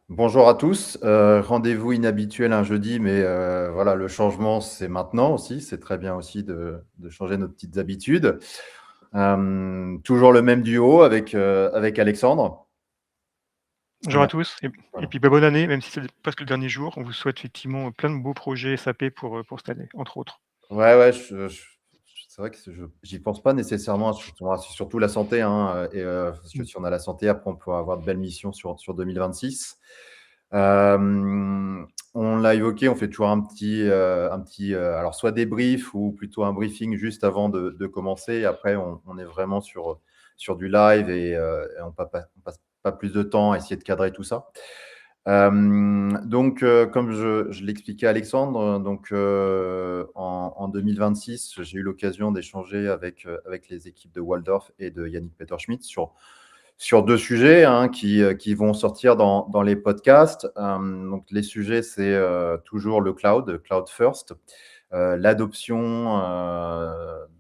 Bonjour à tous. Rendez-vous inhabituel un jeudi, mais voilà, le changement, c'est maintenant aussi. C'est très bien aussi de changer nos petites habitudes. Toujours le même duo avec Alexandre. Bonjour à Ouais, tous et voilà. puis, bah, bonne année, même si c'est presque le dernier jour. On vous souhaite effectivement plein de beaux projets SAP pour cette année, entre autres. Ouais, ouais, c'est vrai que j'y pense pas nécessairement, surtout la santé, hein, parce que Mmh. si on a la santé, après, on peut avoir de belles missions sur 2026. On l'a évoqué, on fait toujours alors soit débrief ou plutôt un briefing juste avant de commencer. Après, on est vraiment sur du live et on passe pas plus de temps à essayer de cadrer tout ça. Donc, comme je l'expliquais à Alexandre, donc, en 2026, j'ai eu l'occasion d'échanger avec les équipes de Waldorf et de Yannick Peterschmidt sur deux sujets, hein, qui vont sortir dans les podcasts. Donc, les sujets, c'est toujours le cloud first, l'adoption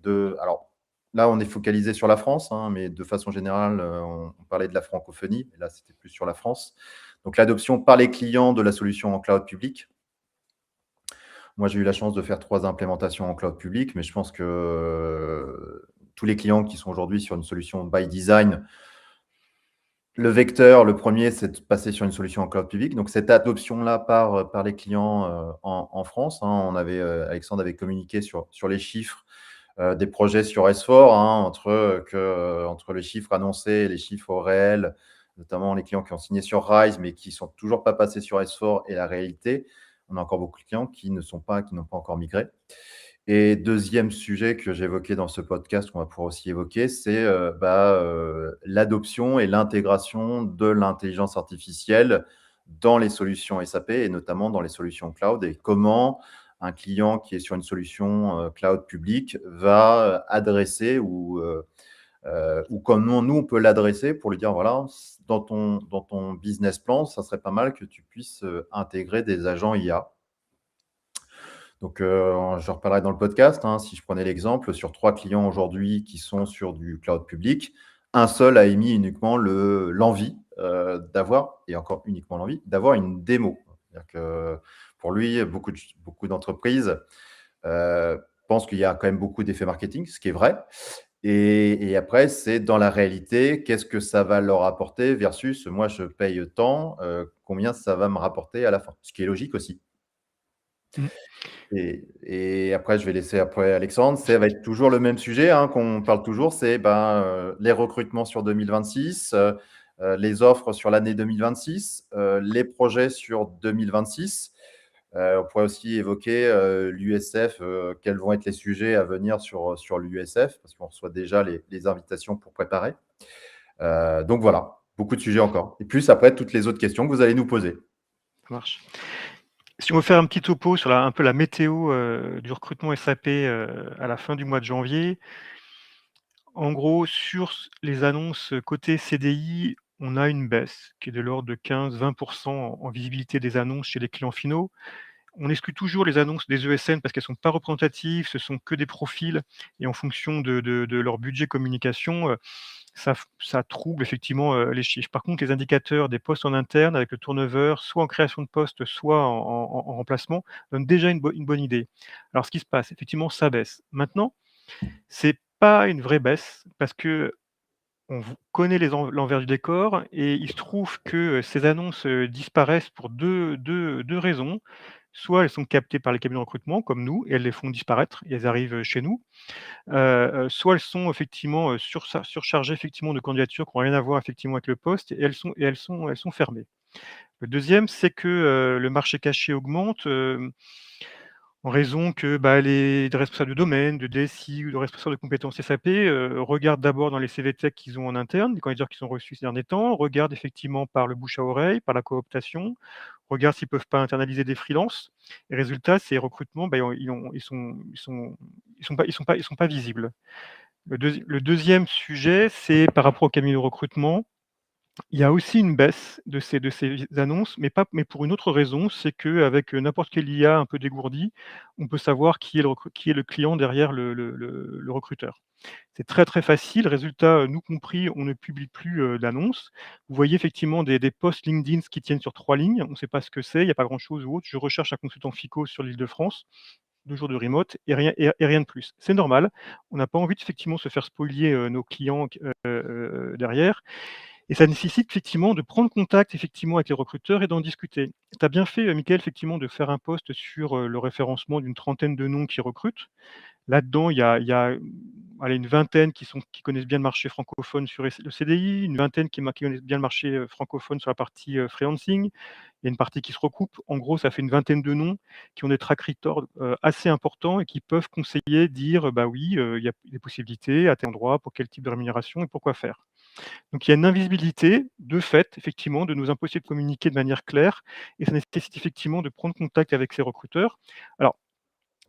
alors là, on est focalisé sur la France, hein, mais de façon générale, on parlait de la francophonie, et là, c'était plus sur la France. Donc, l'adoption par les clients de la solution en cloud public. Moi, j'ai eu la chance de faire 3 implémentations en cloud public, mais je pense que tous les clients qui sont aujourd'hui sur une solution by design, le vecteur, le premier, c'est de passer sur une solution en cloud public. Donc, cette adoption-là par les clients en France, hein, Alexandre avait communiqué sur les chiffres des projets sur S4, hein, entre les chiffres annoncés et les chiffres réels, notamment les clients qui ont signé sur RISE, mais qui ne sont toujours pas passés sur S4 et la réalité. On a encore beaucoup de clients qui n'ont pas encore migré. Et deuxième sujet que j'évoquais dans ce podcast, qu'on va pouvoir aussi évoquer, c'est l'adoption et l'intégration de l'intelligence artificielle dans les solutions SAP et notamment dans les solutions cloud, et comment un client qui est sur une solution cloud publique va adresser ou comment nous, on peut l'adresser pour lui dire, voilà, dans ton business plan, ça serait pas mal que tu puisses intégrer des agents IA. Donc, je reparlerai dans le podcast, hein. Si je prenais l'exemple, sur 3 clients aujourd'hui qui sont sur du cloud public, un seul a émis uniquement l'envie d'avoir, et encore uniquement l'envie, d'avoir une démo. C'est-à-dire que pour lui, beaucoup d'entreprises pensent qu'il y a quand même beaucoup d'effets marketing, ce qui est vrai. Et après, c'est dans la réalité, qu'est-ce que ça va leur apporter versus moi, je paye tant, combien ça va me rapporter à la fin, ce qui est logique aussi. Mmh. Et après, je vais laisser après Alexandre. Ça va être toujours le même sujet, hein, qu'on parle toujours, c'est les recrutements sur 2026, les offres sur l'année 2026, les projets sur 2026. On pourrait aussi évoquer l'USF, quels vont être les sujets à venir sur l'USF, parce qu'on reçoit déjà les invitations pour préparer. Donc voilà, beaucoup de sujets encore. Et plus après, toutes les autres questions que vous allez nous poser. Ça marche. Si on veut faire un petit topo sur un peu la météo, du recrutement SAP, à la fin du mois de janvier. En gros, sur les annonces, côté CDI, on a une baisse qui est de l'ordre de 15-20 en visibilité des annonces chez les clients finaux. On exclut toujours les annonces des ESN parce qu'elles sont pas représentatives, ce sont que des profils et en fonction de leur budget communication, ça trouble effectivement, les chiffres. Par contre, les indicateurs des postes en interne avec le turnover, soit en création de postes, soit en remplacement, donnent déjà une bonne idée. Alors ce qui se passe, effectivement, ça baisse. Maintenant, c'est pas une vraie baisse parce qu'on connaît l'envers du décor et il se trouve que, ces annonces, disparaissent pour deux raisons. Soit elles sont captées par les cabinets de recrutement comme nous et elles les font disparaître et elles arrivent, chez nous. Soit elles sont effectivement, surchargées effectivement de candidatures qui ont rien à voir effectivement avec le poste et elles sont fermées. Le deuxième, c'est que, le marché caché augmente, en raison que, bah, les responsables de domaine, de DSI ou de responsables de compétences SAP, regardent d'abord dans les CV tech qu'ils ont en interne, les candidatures qu'ils ont reçus ces derniers temps, regardent effectivement par le bouche à oreille, par la cooptation, regardent s'ils peuvent pas internaliser des freelances et résultat, ces recrutements, bah, ils sont pas visibles. Le 2e sujet, c'est par rapport au cabinet de recrutement. Il y a aussi une baisse de ces annonces, mais pour une autre raison, c'est qu'avec, n'importe quelle IA un peu dégourdie, on peut savoir qui est le client derrière le recruteur. C'est très, très facile. Résultat, nous compris, on ne publie plus, d'annonces. Vous voyez effectivement des posts LinkedIn qui tiennent sur 3 lignes. On ne sait pas ce que c'est, il n'y a pas grand-chose ou autre. Je recherche un consultant FICO sur l'Île-de-France, 2 jours de remote et rien de plus. C'est normal. On n'a pas envie effectivement se faire spolier, nos clients derrière. Et ça nécessite effectivement de prendre contact effectivement avec les recruteurs et d'en discuter. Tu as bien fait, Mickaël, effectivement, de faire un post sur, le référencement d'une trentaine de noms qui recrutent. Là-dedans, il y a, allez, une vingtaine qui connaissent bien le marché francophone sur le CDI, une vingtaine qui connaissent bien le marché, francophone sur la partie, freelancing. Il y a une partie qui se recoupe. En gros, ça fait une vingtaine de noms qui ont des track records, assez importants et qui peuvent conseiller, dire: «Bah oui, il y a des possibilités à tel endroit, pour quel type de rémunération et pourquoi faire». Donc il y a une invisibilité, de fait, effectivement, de nous impossible de communiquer de manière claire et ça nécessite effectivement de prendre contact avec ces recruteurs. Alors,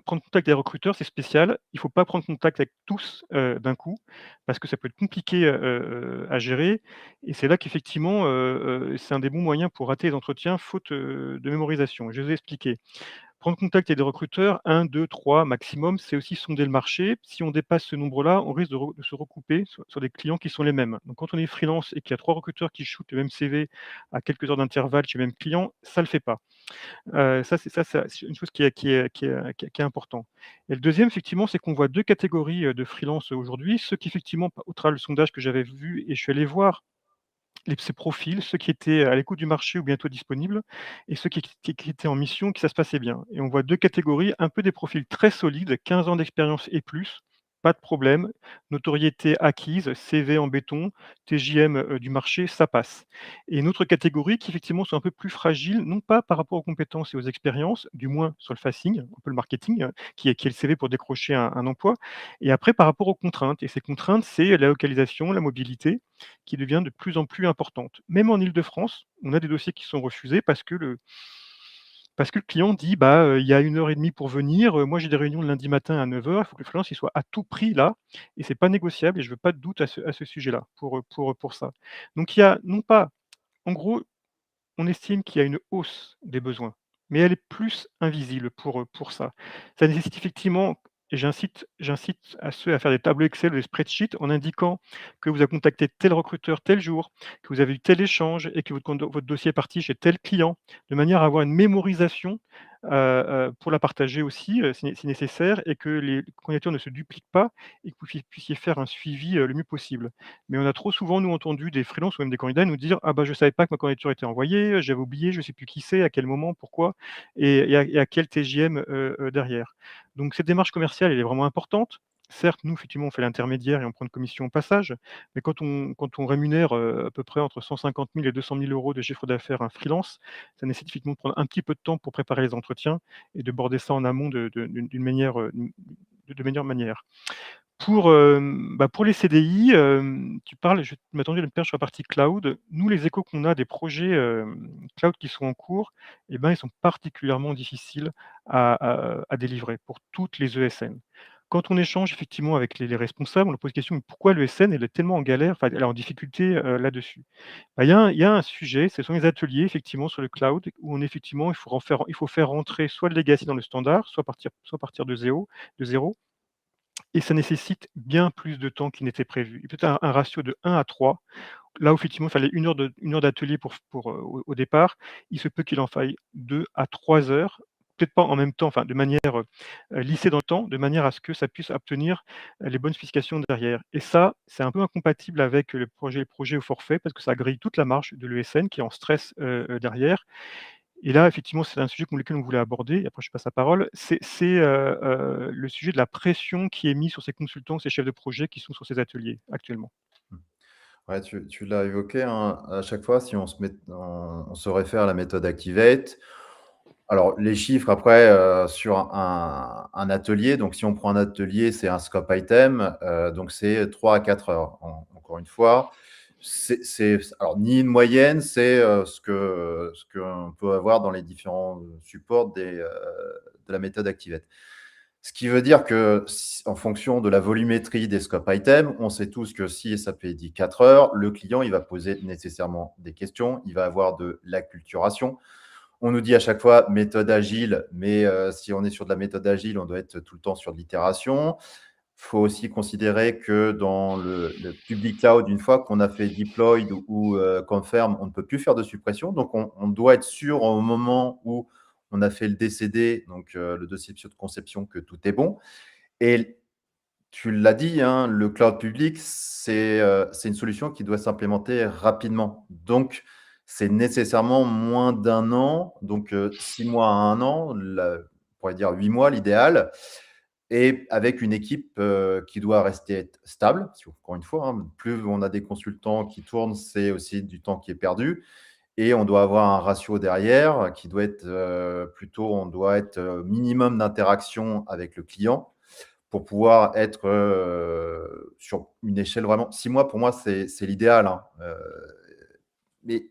prendre contact avec des recruteurs, c'est spécial. Il ne faut pas prendre contact avec tous, d'un coup, parce que ça peut être compliqué, à gérer et c'est là qu'effectivement, c'est un des bons moyens pour rater les entretiens faute, de mémorisation. Je vais vous expliquer. Prendre contact avec des recruteurs, 1, 2, 3 maximum, c'est aussi sonder le marché. Si on dépasse ce nombre-là, on risque de se recouper sur des clients qui sont les mêmes. Donc quand on est freelance et qu'il y a 3 recruteurs qui shootent le même CV à quelques heures d'intervalle chez le même client, ça ne le fait pas. C'est une chose qui est important. Et le deuxième, effectivement, c'est qu'on voit 2 catégories, de freelance aujourd'hui. Ceux qui effectivement, au travers le sondage que j'avais vu et je suis allé voir ces profils, ceux qui étaient à l'écoute du marché ou bientôt disponibles et ceux qui étaient en mission, que ça se passait bien. Et on voit 2 catégories, un peu des profils très solides, 15 ans d'expérience et plus, pas de problème, notoriété acquise, CV en béton, TJM, du marché, ça passe. Et une autre catégorie qui effectivement sont un peu plus fragiles, non pas par rapport aux compétences et aux expériences, du moins sur le facing, un peu le marketing, qui est le CV pour décrocher un emploi et après par rapport aux contraintes et ces contraintes, c'est la localisation, la mobilité qui devient de plus en plus importante. Même en Île-de-France, on a des dossiers qui sont refusés parce que le client dit: «Bah, il y a 1 heure et demie pour venir, moi j'ai des réunions le lundi matin à 9 heures. Il faut que le freelance il soit à tout prix là et c'est pas négociable et je veux pas de doute à ce sujet-là pour ça». Donc il y a non pas en gros, on estime qu'il y a une hausse des besoins, mais elle est plus invisible pour ça. Ça nécessite effectivement et j'incite à ceux à faire des tableaux Excel ou des spreadsheets en indiquant que vous avez contacté tel recruteur tel jour, que vous avez eu tel échange et que votre dossier est parti chez tel client, de manière à avoir une mémorisation, pour la partager aussi, si nécessaire et que les candidatures ne se dupliquent pas et que vous puissiez faire un suivi, le mieux possible. Mais on a trop souvent, nous, entendu des freelances ou même des candidats nous dire: «Ah bah, je ne savais pas que ma candidature était envoyée, j'avais oublié, je ne sais plus qui c'est, à quel moment, pourquoi et à quel TJM, derrière». Donc cette démarche commerciale, elle est vraiment importante. Certes, nous, effectivement, on fait l'intermédiaire et on prend une commission au passage, mais quand on rémunère, à peu près entre 150 000 et 200 000 € de chiffre d'affaires un freelance, ça nécessite effectivement de prendre un petit peu de temps pour préparer les entretiens et de border ça en amont d'une manière, de meilleure manière. Pour les CDI, je m'attendais à une perche sur la partie cloud. Nous, les échos qu'on a des projets, cloud qui sont en cours et ben, ils sont particulièrement difficiles à délivrer pour toutes les ESN. Quand on échange effectivement avec les responsables, on leur pose la question: «Mais pourquoi l'ESN elle est tellement en galère, enfin elle est en difficulté, là-dessus?» Bah, il y a un sujet, ce sont les ateliers effectivement sur le cloud où il faut faire rentrer soit le legacy dans le standard, soit partir de zéro et ça nécessite bien plus de temps qu'il n'était prévu. Et peut-être un ratio de 1 à 3, là où effectivement il fallait 1 heure d'atelier au départ, il se peut qu'il en faille 2 à 3 heures, peut-être pas en même temps, enfin de manière, lissée dans le temps, de manière à ce que ça puisse obtenir, les bonnes spécifications derrière. Et ça, c'est un peu incompatible avec le projet au forfait parce que ça grille toute la marge de l'ESN qui est en stress, derrière. Et là, effectivement, c'est un sujet pour lequel on voulait aborder, et après je passe la parole, le sujet de la pression qui est mise sur ces consultants, ces chefs de projet qui sont sur ces ateliers actuellement. Mmh. Ouais, tu l'as évoqué, hein, à chaque fois, si on se réfère à la méthode Activate. Alors, les chiffres après, sur un atelier, donc si on prend un atelier, c'est un scope item, donc c'est 3 à 4 heures. Encore une fois, c'est alors ni une moyenne, c'est, ce qu'on peut avoir dans les différents, supports de la méthode Activate. Ce qui veut dire que, en fonction de la volumétrie des scope items, on sait tous que si SAP dit 4 heures, le client, il va poser nécessairement des questions, il va avoir de l'acculturation. On nous dit à chaque fois méthode agile, mais si on est sur de la méthode agile, on doit être tout le temps sur de l'itération. Il faut aussi considérer que dans le public cloud, une fois qu'on a fait deployed ou confirm, on ne peut plus faire de suppression. Donc, on doit être sûr au moment où on a fait le DCD, donc le dossier de conception, que tout est bon. Et tu l'as dit, hein, le cloud public, c'est une solution qui doit s'implémenter rapidement. Donc, c'est nécessairement moins d'un an, donc 6 mois à 1 an, on pourrait dire 8 mois l'idéal, et avec une équipe qui doit rester stable. Parce que, encore une fois, hein, plus on a des consultants qui tournent, c'est aussi du temps qui est perdu. Et on doit avoir un ratio derrière qui doit être plutôt, on doit être minimum d'interaction avec le client pour pouvoir être sur une échelle vraiment. 6 mois, pour moi, c'est l'idéal, hein. Mais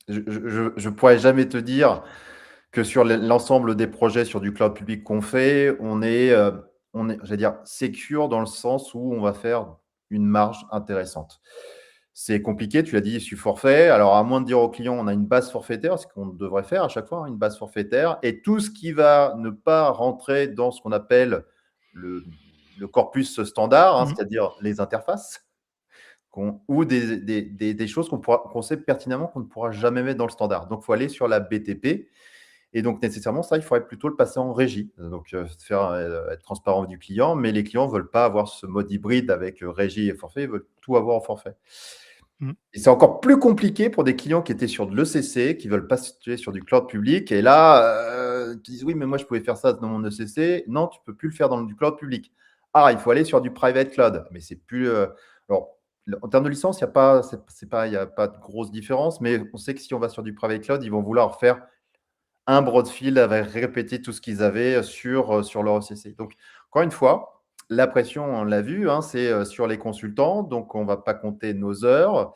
je ne pourrais jamais te dire que sur l'ensemble des projets sur du cloud public qu'on fait, j'allais dire, secure dans le sens où on va faire une marge intéressante. C'est compliqué, tu l'as dit, sur forfait. Alors, à moins de dire au client, on a une base forfaitaire, ce qu'on devrait faire à chaque fois, hein, une base forfaitaire. Et tout ce qui va ne pas rentrer dans ce qu'on appelle le, le corpus standard, hein, Mmh. c'est-à-dire les interfaces, ou des choses qu'on sait pertinemment qu'on ne pourra jamais mettre dans le standard. Donc, il faut aller sur la BTP. Et donc, nécessairement, ça, il faudrait plutôt le passer en régie. Donc, être transparent du client, mais les clients ne veulent pas avoir ce mode hybride avec régie et forfait, ils veulent tout avoir en forfait. Mmh. Et c'est encore plus compliqué pour des clients qui étaient sur de l'ECC, qui veulent passer sur du cloud public. Et là, ils disent oui, mais moi, je pouvais faire ça dans mon ECC. Non, tu ne peux plus le faire dans du cloud public. Ah, il faut aller sur du private cloud. Mais c'est plus. Alors, en termes de licence, il n'y a pas, il y a pas de grosse différence. Mais on sait que si on va sur du private cloud, ils vont vouloir faire un broadfield avait répété tout ce qu'ils avaient sur leur ECC. Donc, encore une fois, la pression, on l'a vu, hein, c'est sur les consultants. Donc, on ne va pas compter nos heures.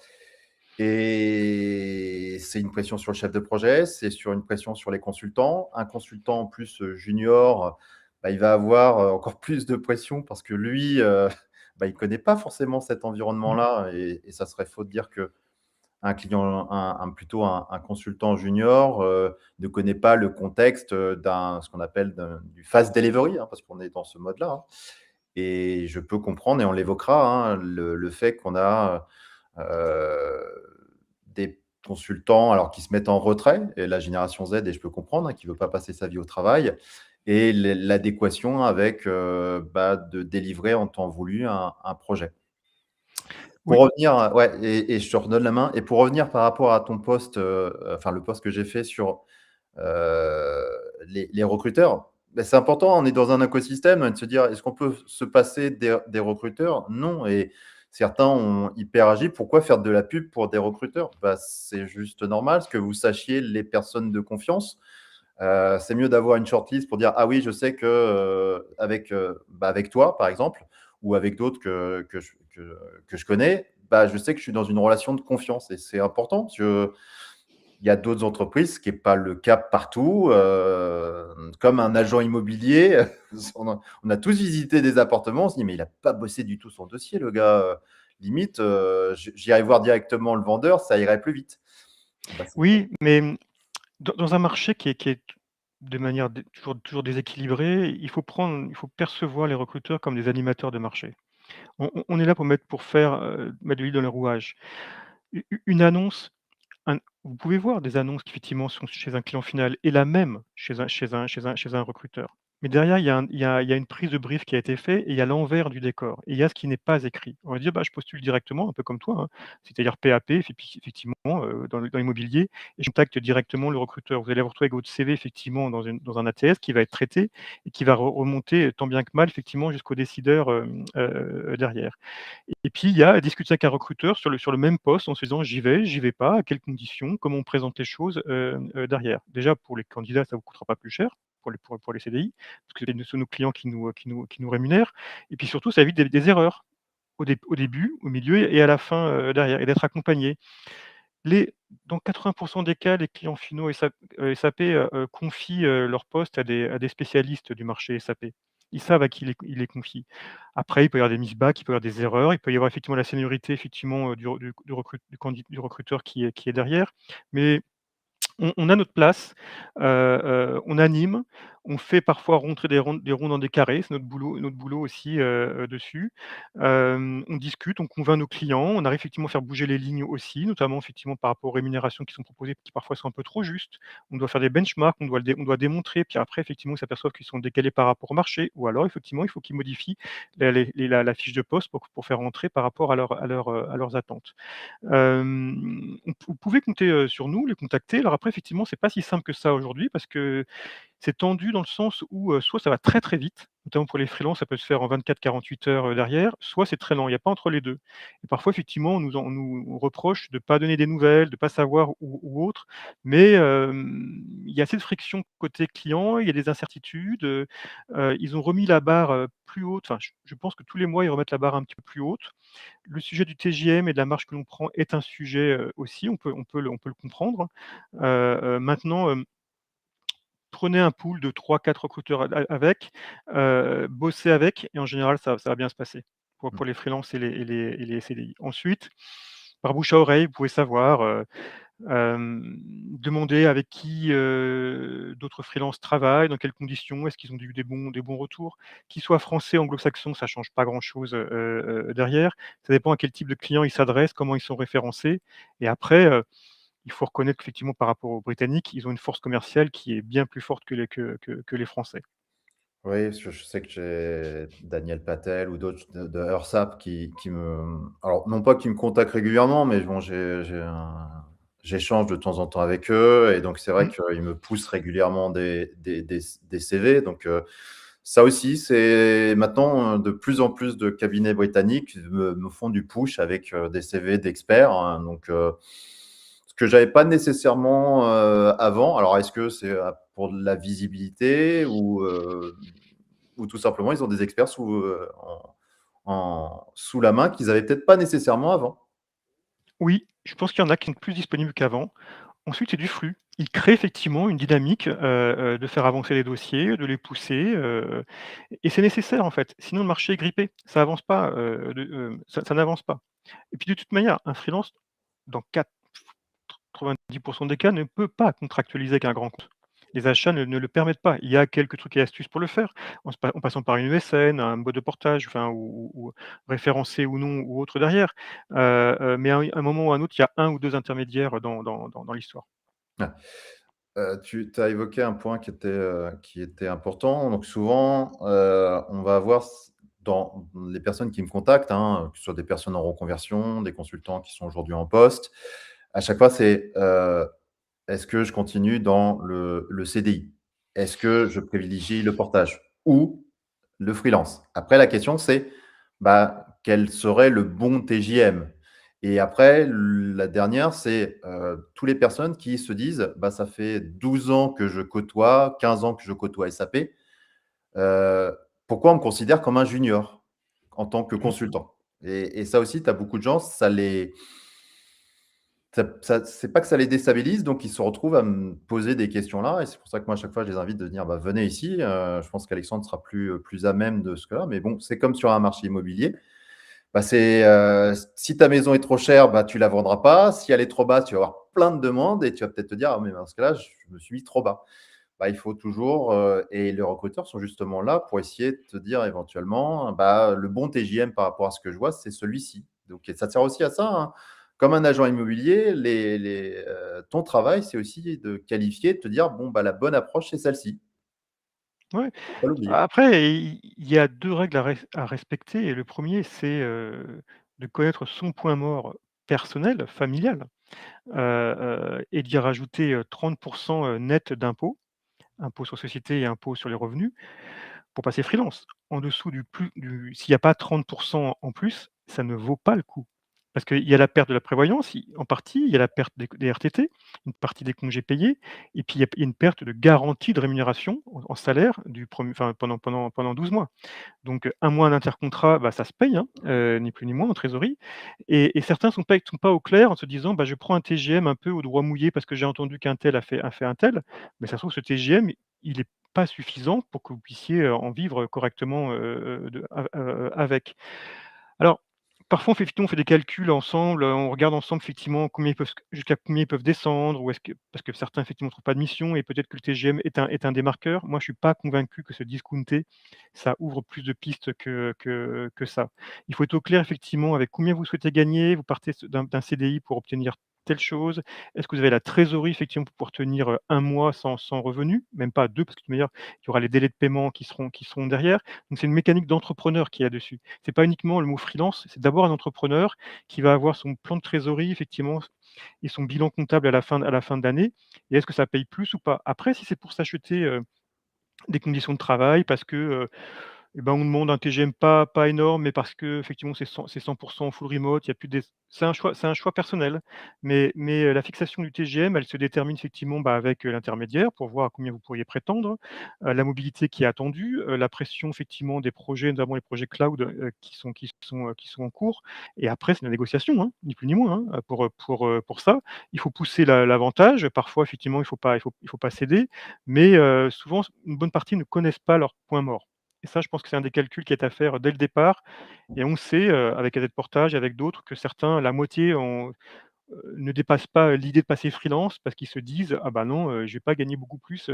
Et c'est une pression sur le chef de projet, c'est sur une pression sur les consultants. Un consultant en plus junior, bah, il va avoir encore plus de pression parce que lui, bah, il ne connaît pas forcément cet Mmh. environnement-là. Et ça serait faux de dire que un client, plutôt un consultant junior ne connaît pas le contexte ce qu'on appelle du fast delivery, hein, parce qu'on est dans ce mode-là, hein. Et je peux comprendre, et on l'évoquera, hein, le fait qu'on a des consultants alors qui se mettent en retrait, et la génération Z, et je peux comprendre, hein, qui ne veut pas passer sa vie au travail, et l'adéquation avec bah, de délivrer en temps voulu un projet. Pour Oui. revenir, ouais, et je te redonne la main. Et pour revenir par rapport à ton poste, enfin le poste que j'ai fait sur les recruteurs, bah, c'est important. On est dans un écosystème, de se dire est-ce qu'on peut se passer des recruteurs? Non. Et certains ont hyper agi. Pourquoi faire de la pub pour des recruteurs? Bah, c'est juste normal, parce que vous sachiez les personnes de confiance. C'est mieux d'avoir une shortlist pour dire ah oui, je sais que bah, avec toi, par exemple, ou avec d'autres que je connais, bah, je sais que je suis dans une relation de confiance. Et c'est important parce que il y a d'autres entreprises, ce qui n'est pas le cas partout. Comme un agent immobilier, on a tous visité des appartements, on se dit mais il n'a pas bossé du tout son dossier, le gars. Limite, j'irais voir directement le vendeur, ça irait plus vite. Bah, c'est Oui, mais dans un marché qui est de manière toujours déséquilibrée, il faut percevoir les recruteurs comme des animateurs de marché. On est là pour faire, mettre de l'huile dans le rouage. Une annonce, vous pouvez voir des annonces qui effectivement sont chez un client final et la même chez un recruteur. Mais derrière, il y a une prise de brief qui a été faite et il y a l'envers du décor et il y a ce qui n'est pas écrit. On va dire: «Bah, je postule directement», un peu comme toi, hein, c'est-à-dire PAP effectivement, dans l'immobilier et je contacte directement le recruteur. Vous allez vous retrouver avec votre CV effectivement dans un ATS qui va être traité et qui va remonter tant bien que mal effectivement jusqu'aux décideurs, derrière. Et puis il y a discuter avec un recruteur sur le même poste en se disant: j'y vais pas, à quelles conditions, comment on présente les choses, derrière». Déjà pour les candidats, ça vous coûtera pas plus cher pour les CDI, parce que ce sont nos clients qui nous rémunèrent et puis surtout ça évite des erreurs au début, au milieu et à la fin, derrière et d'être accompagné. Les dans 80 des cas, les clients finaux SAP, confient, leur poste à des spécialistes du marché SAP. Ils savent à qui ils les confient. Après, il peut y avoir des mises-bacs, il peut y avoir des erreurs, il peut y avoir effectivement la seniorité effectivement, du recruteur qui est derrière. Mais on a notre place, on anime, on fait parfois rentrer des ronds dans des carrés, c'est notre boulot aussi, dessus. On discute, on convainc nos clients, on arrive effectivement à faire bouger les lignes aussi, notamment effectivement par rapport aux rémunérations qui sont proposées, qui parfois sont un peu trop justes. On doit faire des benchmarks, on doit démontrer, puis après effectivement ils s'aperçoivent qu'ils sont décalés par rapport au marché ou alors effectivement il faut qu'ils modifient la fiche de poste pour faire rentrer par rapport à leurs attentes. Vous pouvez compter, sur nous, les contacter. Alors après effectivement, c'est pas si simple que ça aujourd'hui parce que c'est tendu dans le sens où, soit ça va très, très vite, notamment pour les freelances, ça peut se faire en 24-48 heures, derrière, soit c'est très lent, il y a pas entre les 2. Et parfois effectivement, on nous reproche de pas donner des nouvelles, de pas savoir ou autre, mais il y a assez de friction côté client, il y a des incertitudes, ils ont remis la barre, plus haute, enfin je pense que tous les mois, ils remettent la barre un petit peu plus haute. Le sujet du TJM et de la marge que l'on prend est un sujet, aussi, on peut le comprendre. Maintenant, prenez un pool de 3-4 recruteurs avec, bossez avec et en général ça va bien se passer Mmh. pour les freelances et les CDI. Ensuite, par bouche à oreille, vous pouvez savoir, demander avec qui, d'autres freelances travaillent, dans quelles conditions, est-ce qu'ils ont eu des bons retours. Qu'ils soient français, anglo-saxons, ça change pas grand-chose, derrière. Ça dépend à quel type de client ils s'adressent, comment ils sont référencés et après, il faut reconnaître qu'effectivement par rapport aux Britanniques, ils ont une force commerciale qui est bien plus forte que les Français. Oui, parce que je sais que j'ai Daniel Patel ou d'autres de Heursapp qui me alors non pas qui me contactent régulièrement, mais bon, j'échange de temps en temps avec eux et donc c'est vrai Mmh. qu'ils me poussent régulièrement des CV donc ça aussi, c'est maintenant, de plus en plus de cabinets britanniques me font du push avec, des CV d'experts, hein, donc ce que j'avais pas nécessairement, avant. Alors est-ce que c'est, pour de la visibilité ou tout simplement ils ont des experts sous la main qu'ils avaient peut-être pas nécessairement avant? Oui, je pense qu'il y en a qui sont plus disponibles qu'avant. Ensuite, c'est du flux. Ils créent effectivement une dynamique, de faire avancer les dossiers, de les pousser, et c'est nécessaire en fait. Sinon le marché est grippé, ça avance pas, ça n'avance pas. Et puis de toute manière, un freelance, dans 90 des cas, ne peut pas contractualiser avec un grand compte. Les achats ne le permettent pas. Il y a quelques trucs et astuces pour le faire, en passant par une ESN, un boîte de portage, enfin ou référencé ou non ou autre derrière. Mais à un moment ou à un autre, il y a un ou 2 intermédiaires dans l'histoire. Ouais. Tu as évoqué un point qui était important. Donc souvent, on va avoir dans les personnes qui me contactent, hein, que ce soit des personnes en reconversion, des consultants qui sont aujourd'hui en poste, à chaque fois, c'est, est-ce que je continue dans le CDI? Est-ce que je privilégie le portage ou le freelance? Après la question c'est, bah, quel serait le bon TJM? Et après la dernière c'est, tous les personnes qui se disent: «Bah, ça fait 12 ans que je côtoie, 15 ans que je côtoie SAP, pourquoi on me considère comme un junior en tant que Mmh. consultant?» Et ça aussi, tu as beaucoup de gens, c'est pas que ça les déstabilise, donc ils se retrouvent à me poser des questions là et c'est pour ça que moi, à chaque fois, je les invite de dire: «Bah, venez ici», je pense qu'Alexandre sera plus à même de ce que là, mais bon, c'est comme sur un marché immobilier. Bah, c'est, si ta maison est trop chère, bah, tu la vendras pas. Si elle est trop basse, tu vas avoir plein de demandes et tu vas peut-être te dire: «Ah mais dans ce cas-là, je me suis mis trop bas». Bah, il faut toujours, et les recruteurs sont justement là pour essayer de te dire éventuellement, bah, le bon TJM par rapport à ce que je vois, c'est celui-ci. Donc et ça sert aussi à ça, hein. Comme un agent immobilier, ton travail, c'est aussi de qualifier, de te dire: «Bon, bah, la bonne approche, c'est celle-ci». Ouais. Faut pas l'oublier. Après, il y a 2 règles à respecter et le premier, c'est, de connaître son point mort personnel, familial, et d'y rajouter, 30 net d'impôts, impôts sur société et impôts sur les revenus, pour passer freelance. En dessous du s'il y a pas 30 en plus, ça ne vaut pas le coup. Parce qu'il y a la perte de la prévoyance, en partie, il y a la perte des RTT, une partie des congés payés, et puis il y a une perte de garantie de rémunération en salaire enfin, pendant 12 mois. Donc, 1 mois d'intercontrat, bah, ça se paye, hein, ni plus ni moins en trésorerie, et certains sont pas au clair en se disant: «Bah, je prends un TGM un peu au doigt mouillé parce que j'ai entendu qu'un tel a fait un tel», mais ça se trouve ce TGM, il est pas suffisant pour que vous puissiez, en vivre correctement, avec. Alors, parfois, on fait des calculs ensemble, on regarde ensemble effectivement jusqu'à combien ils peuvent descendre, ou est-ce que parce que certains effectivement ne trouvent pas de mission, et peut-être que le TGM est un démarqueur. Moi, je suis pas convaincu que ce discounter, ça ouvre plus de pistes que ça. Il faut être au clair effectivement avec combien vous souhaitez gagner, vous partez d'un CDI pour obtenir telle chose. Est-ce que vous avez la trésorerie effectivement pour pouvoir tenir, 1 mois sans revenu? Même pas 2, parce que de toute manière, il y aura les délais de paiement qui seront derrière. Donc c'est une mécanique d'entrepreneur qu'il y a dessus. C'est pas uniquement le mot freelance, c'est d'abord un entrepreneur qui va avoir son plan de trésorerie effectivement et son bilan comptable à la fin de l'année, et est-ce que ça paye plus ou pas? Après, si c'est pour s'acheter, des conditions de travail parce que, et ben, on demande un TGM pas énorme, mais parce qu'effectivement c'est 100 full remote, il y a plus des c'est un choix personnel. Mais la fixation du TGM, elle se détermine effectivement, bah, avec, l'intermédiaire pour voir à combien vous pourriez prétendre, la mobilité qui est attendue, la pression effectivement des projets, notamment les projets cloud, qui sont en cours, et après c'est la négociation, hein, ni plus ni moins, hein, pour ça. Il faut pousser l'avantage, parfois effectivement il faut pas céder, mais souvent une bonne partie ne connaissent pas leurs points morts. Et ça, je pense que c'est un des calculs qui est à faire dès le départ, et on sait, avec AZ Portage, avec d'autres, que certains, la moitié ne dépassent pas l'idée de passer freelance parce qu'ils se disent: «Ah bah non, je vais pas gagner beaucoup plus,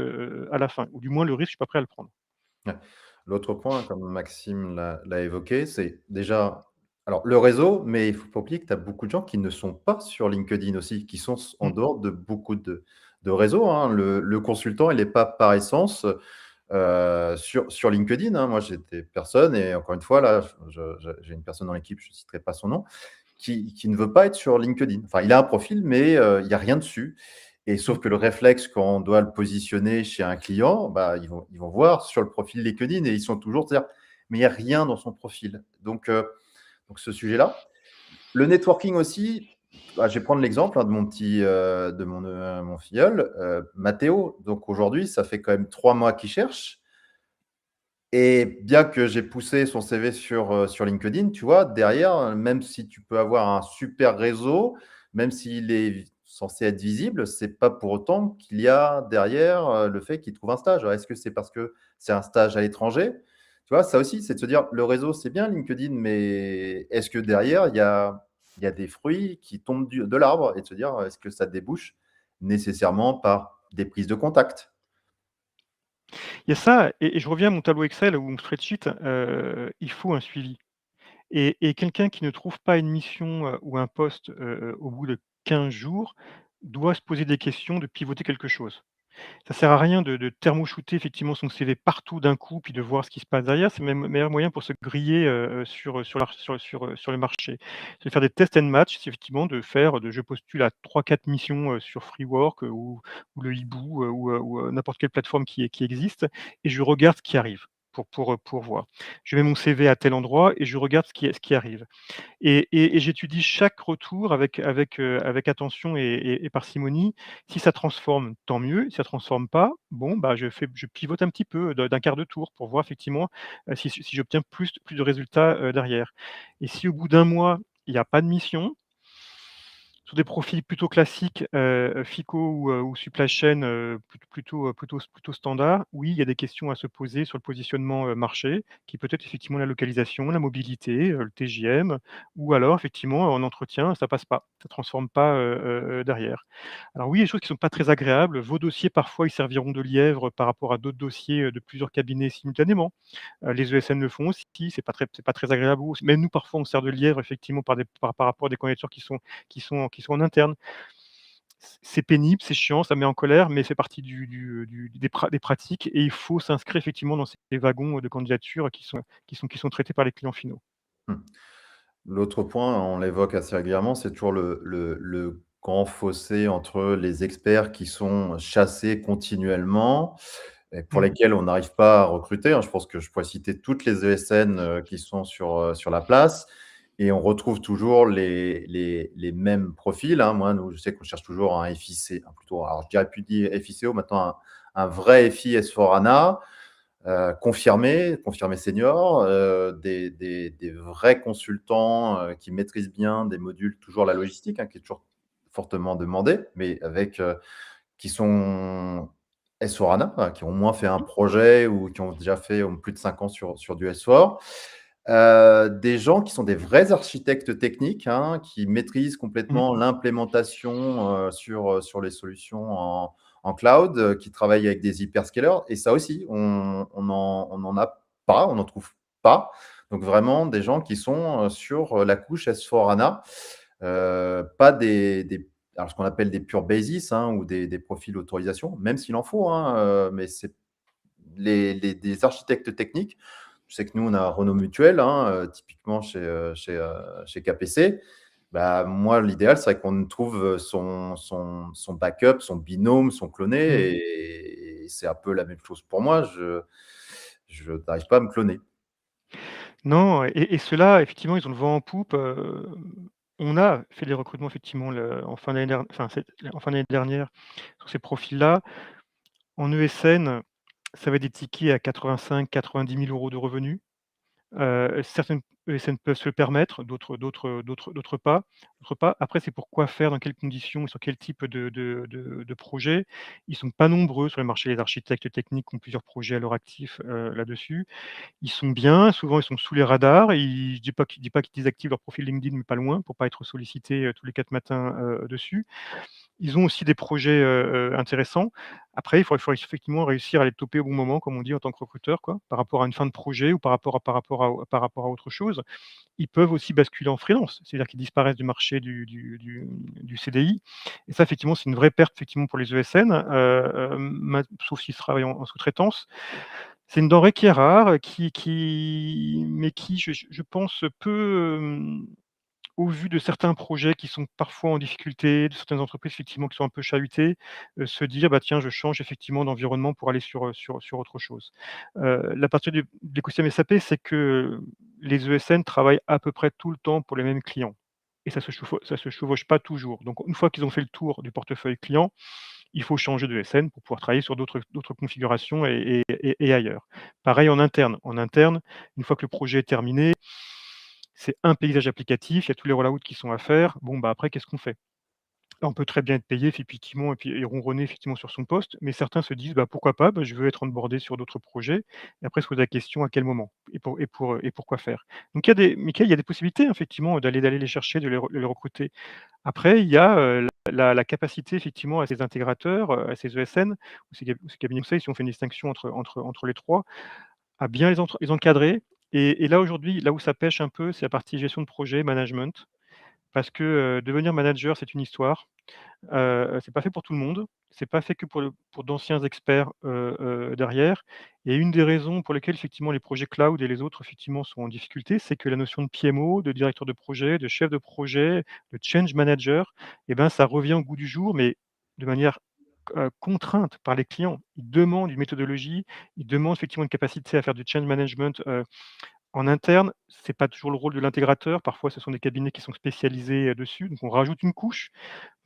à la fin, ou du moins le risque, je suis pas prêt à le prendre». Ouais. L'autre point, comme Maxime l'a évoqué, c'est déjà alors le réseau, mais il faut pas oublier que tu as beaucoup de gens qui ne sont pas sur LinkedIn aussi, qui sont en Mmh. dehors de beaucoup de réseaux, hein. Le consultant, il est pas par essence, sur LinkedIn, hein. Moi, j'étais personne et encore une fois, là, j'ai une personne dans l'équipe, je ne citerai pas son nom, qui ne veut pas être sur LinkedIn. Enfin, il a un profil, mais il y a rien dessus, et Mmh. sauf que le réflexe, quand on doit le positionner chez un client, bah, ils vont voir sur le profil LinkedIn et ils sont toujours dire: «Mais il y a rien dans son profil». Donc ce sujet-là. Le networking aussi, bah, je vais prendre l'exemple, hein, de mon petit, de mon filleul, Mathéo. Donc aujourd'hui, ça fait quand même 3 mois qu'il cherche, et bien que j'ai poussé son CV sur LinkedIn, tu vois, derrière, même si tu peux avoir un super réseau, même s'il est censé être visible, c'est pas pour autant qu'il y a derrière, le fait qu'il trouve un stage. Alors est-ce que c'est parce que c'est un stage à l'étranger? Tu vois, ça aussi, c'est de se dire: le réseau, c'est bien LinkedIn, mais est-ce que derrière, il y a des fruits qui tombent de l'arbre? Et de se dire: «Est-ce que ça débouche nécessairement par des prises de contact?» Il y a ça, et je reviens à mon tableau Excel ou mon spreadsheet, il faut un suivi, et quelqu'un qui ne trouve pas une mission, ou un poste, au bout de 15 jours, doit se poser des questions, de pivoter quelque chose. Ça sert à rien de thermo-shooter effectivement son CV partout d'un coup, puis de voir ce qui se passe derrière. C'est même le meilleur moyen pour se griller, sur le marché. C'est de faire des test and match, c'est effectivement je postule à 3-4 missions, sur Freework, ou le Hibou, ou n'importe quelle plateforme qui existe, et je regarde ce qui arrive pour voir. Je mets mon CV à tel endroit et je regarde ce qui arrive. Et j'étudie chaque retour avec attention et plus Si ça transforme, tant mieux. Si ça transforme pas, bon, bah, je pivote un petit peu d'un quart de tour pour voir effectivement, si j'obtiens plus de résultats, derrière. Et si au bout d'un mois, il y a pas de mission, sur des profils plutôt classiques, FICO ou supply chain, plutôt standard, oui, il y a des questions à se poser sur le positionnement, marché, qui peut être effectivement la localisation, la mobilité, le TJM, ou alors effectivement en entretien, ça passe pas, ça transforme pas, derrière. Alors oui, il y a des choses qui sont pas très agréables. Vos dossiers, parfois, ils serviront de lièvre par rapport à d'autres dossiers, de plusieurs cabinets simultanément. Les ESN le font aussi, c'est pas très agréable aussi. Même nous, parfois, on sert de lièvre effectivement par rapport à des candidatures qui sont en interne. C'est pénible, c'est chiant, ça met en colère, mais c'est partie des pratiques, et il faut s'inscrire effectivement dans ces wagons de candidature qui sont traités par les clients finaux. Mmh. L'autre point, on l'évoque assez régulièrement, c'est toujours le grand fossé entre les experts qui sont chassés continuellement et pour Mmh. lesquels on n'arrive pas à recruter, hein. Je pense que je pourrais citer toutes les ESN, qui sont sur la place, et on retrouve toujours les mêmes profils, hein. Moi, nous, je sais qu'on cherche toujours un FIC, plutôt, alors je dirais plus dire FICO, maintenant un vrai FI S/4HANA, confirmé senior, des vrais consultants qui maîtrisent bien des modules, toujours la logistique, hein, qui est toujours fortement demandée, mais avec qui sont S/4HANA, qui ont au moins fait un projet ou qui ont déjà fait plus de 5 ans sur du S/4. Des gens qui sont des vrais architectes techniques, hein, qui maîtrisent Mmh. complètement l'implémentation, sur les solutions en cloud, qui travaillent avec des hyperscalers, et ça aussi, on n'en a pas, on n'en trouve pas. Donc vraiment des gens qui sont, sur, la couche S/4HANA, pas des alors ce qu'on appelle des pure basis, hein, ou des profils autorisation, même s'il en faut, hein, mais c'est des architectes techniques. Je sais que nous, on a Renault Mutuel, hein, typiquement chez KPC. Bah, moi, l'idéal, c'est qu'on trouve son backup, son binôme, son Mmh. cloné, et c'est un peu la même chose pour moi. Je n'arrive pas à me cloner. Non, et ceux-là, effectivement, ils ont le vent en poupe. On a fait des recrutements effectivement en fin d'année en fin d'année dernière sur ces profils-là. En ESN, ça va être des tickets à 85 000 € de revenus. Certaines ESN peuvent se le permettre, d'autres pas d'autres pas. Après, c'est pour quoi faire, dans quelles conditions et sur quel type de projet. Ils sont pas nombreux sur le marché, les architectes techniques qui ont plusieurs projets à leur actif, là-dessus. Ils sont bien, souvent ils sont sous les radars, et je dis pas qu'ils désactivent leur profil LinkedIn, mais pas loin, pour pas être sollicités, tous les 4 matins, dessus. Ils ont aussi des projets, intéressants. Après, il faut effectivement réussir à les toper au bon moment, comme on dit en tant que recruteur, quoi, par rapport à une fin de projet ou par rapport à autre chose. Ils peuvent aussi basculer en freelance, c'est-à-dire qu'ils disparaissent du marché du CDI, et ça effectivement, c'est une vraie perte effectivement pour les ESN, sauf s'ils travaillent en sous-traitance. C'est une denrée qui est rare, qui je pense peut, au vu de certains projets qui sont parfois en difficulté, de certaines entreprises effectivement qui sont un peu chahutées, se dire: «Bah, tiens, je change effectivement d'environnement pour aller sur autre chose». La partie de l'écosystème SAP, c'est que les ESN travaillent à peu près tout le temps pour les mêmes clients, et ça se chevauche pas toujours. Donc une fois qu'ils ont fait le tour du portefeuille client, il faut changer de SN pour pouvoir travailler sur d'autres configurations et ailleurs. Pareil en interne. En interne, une fois que le projet est terminé, c'est un paysage applicatif, il y a tous les rollouts qui sont à faire. Bon, bah, après, qu'est-ce qu'on fait? Là, on peut très bien être payé effectivement et ronronner effectivement sur son poste, mais certains se disent: «Bah, pourquoi pas? Bah, je veux être onboardé sur d'autres projets», et après se poser la question: «À quel moment? Et pourquoi faire?» Donc il y a des Mickaël, il y a des possibilités effectivement d'aller les chercher, de les recruter. Après, il y a, la capacité effectivement à ces intégrateurs, à ces ESN ou ces cabinets de conseil, si on fait une distinction entre les 3, à bien les encadrer, et là aujourd'hui, là où ça pêche un peu, c'est la partie gestion de projet, management. Parce que, devenir manager, c'est une histoire. C'est pas fait pour tout le monde. C'est pas fait que pour d'anciens experts, derrière, et une des raisons pour lesquelles effectivement les projets cloud et les autres effectivement sont en difficulté, c'est que la notion de PMO, de directeur de projet, de chef de projet, de change manager, et ben, ça revient au goût du jour, mais de manière, contrainte par les clients. Ils demandent une méthodologie, ils demandent effectivement une capacité à faire du change management, en interne. C'est pas toujours le rôle de l'intégrateur. Parfois, ce sont des cabinets qui sont spécialisés, dessus, donc on rajoute une couche.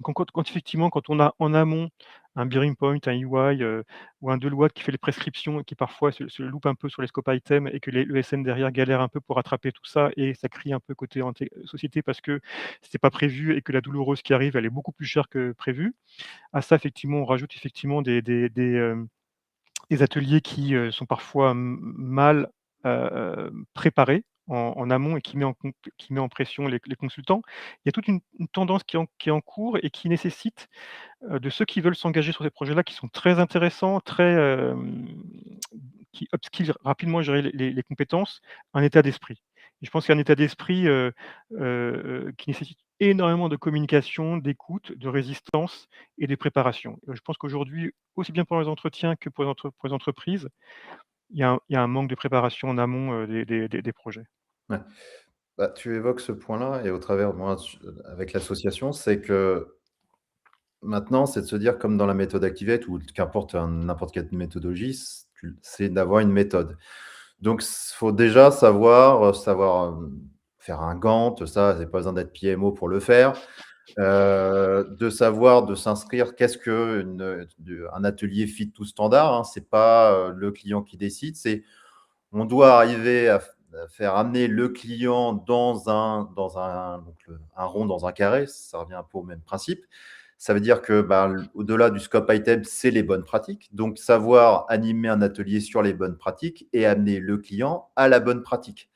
Donc quand effectivement, quand on a en amont un Bearing Point, un EY, ou un Deloitte qui fait les prescriptions et qui parfois se loupe un peu sur les scope items, et que les ESN derrière galèrent un peu pour rattraper tout ça, et ça crie un peu côté société parce que c'était pas prévu et que la douloureuse qui arrive, elle est beaucoup plus chère que prévu. À ça, effectivement, on rajoute des ateliers qui, sont parfois mal, préparés en amont, et qui met en pression les consultants. Il y a toute une tendance qui est en cours et qui nécessite, de ceux qui veulent s'engager sur ces projets-là, qui sont très intéressants, qui upskill rapidement, je dirais, les compétences, un état d'esprit. Et je pense qu'il y a un état d'esprit, qui nécessite énormément de communication, d'écoute, de résistance et de préparation. Je pense qu'aujourd'hui, aussi bien pour les entretiens que pour les entreprises, il y a un manque de préparation en amont, des projets. Ouais. Bah, tu évoques ce point-là, et au travers, moi, avec l'association, c'est que maintenant, c'est de se dire, comme dans la méthode Activate ou qu'importe, n'importe quelle méthodologie, c'est d'avoir une méthode. Donc faut déjà savoir, faire un Gantt, ça, c'est pas besoin d'être PMO pour le faire. De savoir, de s'inscrire, qu'est-ce un atelier fit to standard, hein, c'est pas le client qui décide, c'est on doit arriver à faire amener le client un rond dans un carré, ça revient un peu au même principe. Ça veut dire que au-delà du scope item, c'est les bonnes pratiques. Donc, savoir animer un atelier sur les bonnes pratiques et amener le client à la bonne pratique.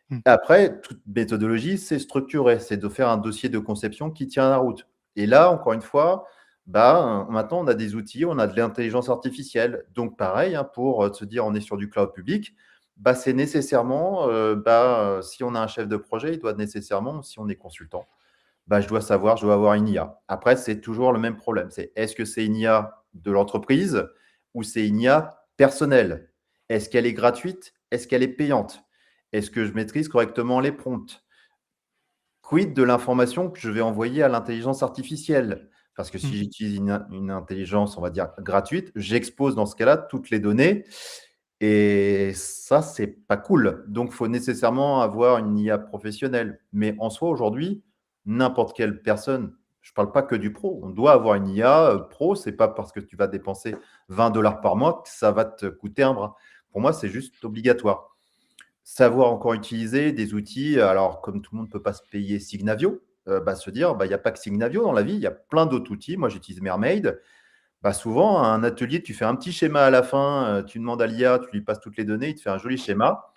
Mmh. Après, toute méthodologie, c'est structuré, c'est de faire un dossier de conception qui tient la route. Et là, encore une fois, maintenant, on a des outils, on a de l'intelligence artificielle. Donc, pareil, hein, pour se dire on est sur du cloud public, c'est nécessairement, si on a un chef de projet, il doit nécessairement, si on est consultant, je dois avoir une IA. Après, c'est toujours le même problème. C'est est-ce que c'est une IA de l'entreprise ou c'est une IA personnelle? Est-ce qu'elle est gratuite? Est-ce qu'elle est payante? Est-ce que je maîtrise correctement les prompts? Quid de l'information que je vais envoyer à l'intelligence artificielle? Parce que si Mmh. j'utilise une intelligence, on va dire, gratuite, j'expose dans ce cas-là toutes les données et ça, c'est pas cool. Donc, il faut nécessairement avoir une IA professionnelle. Mais en soi, aujourd'hui, n'importe quelle personne, je ne parle pas que du pro, on doit avoir une IA pro. C'est pas parce que tu vas dépenser 20 $ par mois que ça va te coûter un bras. Pour moi, c'est juste obligatoire. Savoir encore utiliser des outils, alors comme tout le monde ne peut pas se payer Signavio, se dire, il y a pas que Signavio dans la vie, il y a plein d'autres outils. Moi, j'utilise Mermaid. Souvent, un atelier, tu fais un petit schéma à la fin, tu demandes à l'IA, tu lui passes toutes les données, il te fait un joli schéma.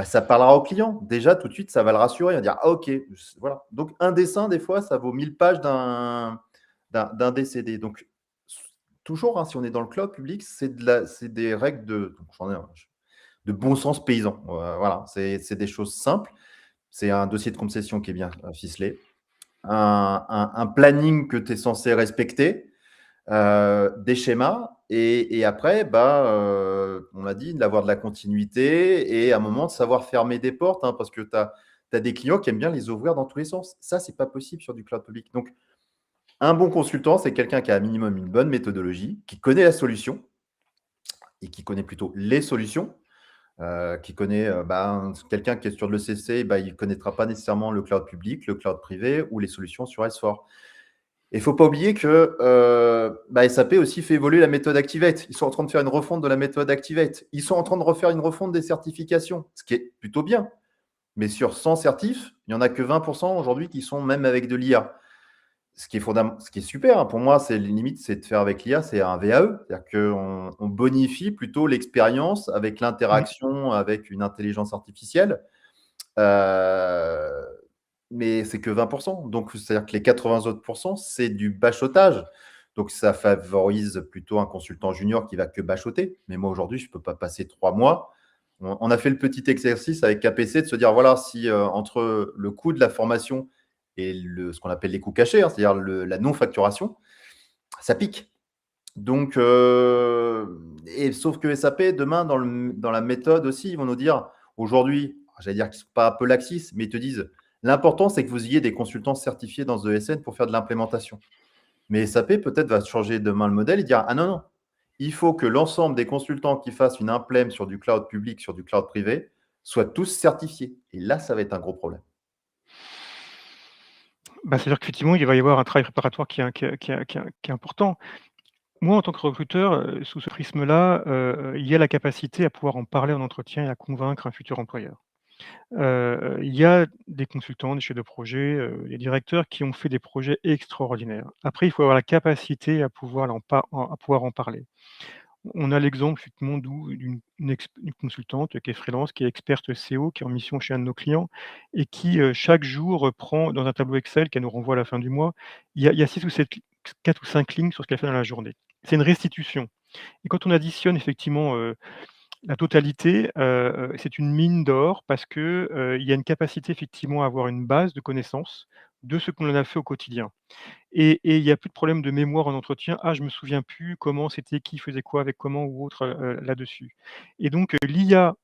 Ça parlera au client. Déjà, tout de suite, ça va le rassurer. Il va dire, ah, OK, voilà. Donc, un dessin, des fois, ça vaut 1000 pages d'un DCD. Donc, toujours, hein, si on est dans le cloud public, c'est des règles de bon sens paysan. Voilà, c'est des choses simples. C'est un dossier de concession qui est bien ficelé. Un planning que tu es censé respecter. Des schémas et après, on l'a dit, d'avoir de la continuité et à un moment de savoir fermer des portes, hein, parce que tu as des clients qui aiment bien les ouvrir dans tous les sens. Ça, c'est pas possible sur du cloud public. Donc, un bon consultant, c'est quelqu'un qui a un minimum une bonne méthodologie, qui connaît la solution et qui connaît plutôt les solutions, qui connaît quelqu'un qui est sur le l'ECC, il ne connaîtra pas nécessairement le cloud public, le cloud privé ou les solutions sur S4. Et il ne faut pas oublier que SAP aussi fait évoluer la méthode Activate. Ils sont en train de faire une refonte de la méthode Activate. Ils sont en train de refaire une refonte des certifications, ce qui est plutôt bien. Mais sur 100 certifs, il n'y en a que 20% aujourd'hui qui sont même avec de l'IA. Ce qui est super, hein. Pour moi, c'est limite, c'est de faire avec l'IA, c'est un VAE. C'est-à-dire qu'on bonifie plutôt l'expérience avec Mmh. l'interaction avec une intelligence artificielle. Euh, mais c'est que 20%. Donc, c'est-à-dire que les 80 autres pourcents, c'est du bachotage. Donc, ça favorise plutôt un consultant junior qui va que bachoter. Mais moi, aujourd'hui, je ne peux pas passer 3 mois. On a fait le petit exercice avec KPC de se dire, voilà, si entre le coût de la formation et ce qu'on appelle les coûts cachés, hein, c'est-à-dire la non-facturation, ça pique. Donc, sauf que SAP, demain, dans la méthode aussi, ils vont nous dire, aujourd'hui, j'allais dire qu'ils ne sont pas un peu laxistes, mais ils te disent, l'important, c'est que vous ayez des consultants certifiés dans ce ESN pour faire de l'implémentation. Mais SAP, peut-être, va changer demain le modèle et dire, ah non, non, il faut que l'ensemble des consultants qui fassent une implème sur du cloud public, sur du cloud privé, soient tous certifiés. Et là, ça va être un gros problème. C'est-à-dire qu'effectivement, il va y avoir un travail préparatoire qui est important. Moi, en tant que recruteur, sous ce prisme-là, il y a la capacité à pouvoir en parler en entretien et à convaincre un futur employeur. Il y a des consultants, des chefs de projet, des directeurs qui ont fait des projets extraordinaires. Après, il faut avoir la capacité à pouvoir à pouvoir en parler. On a l'exemple justement d'une consultante qui est freelance, qui est experte SEO, qui est en mission chez un de nos clients et qui, chaque jour, prend dans un tableau Excel qu'elle nous renvoie à la fin du mois, il y a 6 ou 7, 4 ou 5 lignes sur ce qu'elle fait dans la journée. C'est une restitution et quand on additionne effectivement, la totalité, c'est une mine d'or parce que, il y a une capacité effectivement à avoir une base de connaissances de ce qu'on a fait au quotidien. Et il y a plus de problème de mémoire en entretien. «Ah, je me souviens plus comment c'était, qui faisait quoi avec comment ou autre, là-dessus». Et donc, l'IA,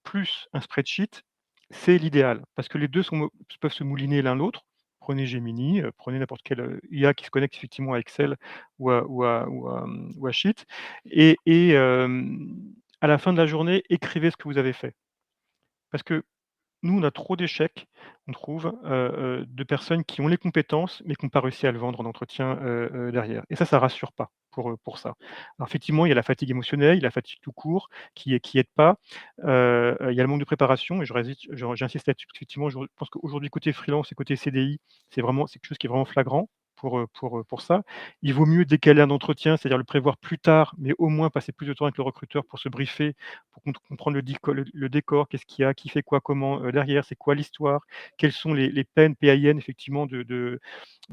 plus un spreadsheet, c'est l'idéal parce que les 2 peuvent se mouliner l'un l'autre. Prenez Gemini, prenez n'importe quelle, IA qui se connecte effectivement à Excel ou à Sheet et à la fin de la journée, écrivez ce que vous avez fait. Parce que nous, on a trop d'échecs, on trouve, de personnes qui ont les compétences, mais qui n'ont pas réussi à le vendre en entretien, derrière et ça rassure pas pour ça. Alors effectivement, il y a la fatigue émotionnelle, il y a la fatigue tout court qui aide pas, il y a le manque de préparation et j'insiste là-dessus parce qu'effectivement, je pense qu'aujourd'hui côté freelance et côté CDI, c'est quelque chose qui est vraiment flagrant pour ça. Il vaut mieux décaler un entretien, c'est-à-dire le prévoir plus tard, mais au moins passer plus de temps avec le recruteur pour se briefer, pour comprendre le décor, qu'est-ce qu'il y a, qui fait quoi, comment, derrière, c'est quoi l'histoire, quelles sont les peines, PIN effectivement de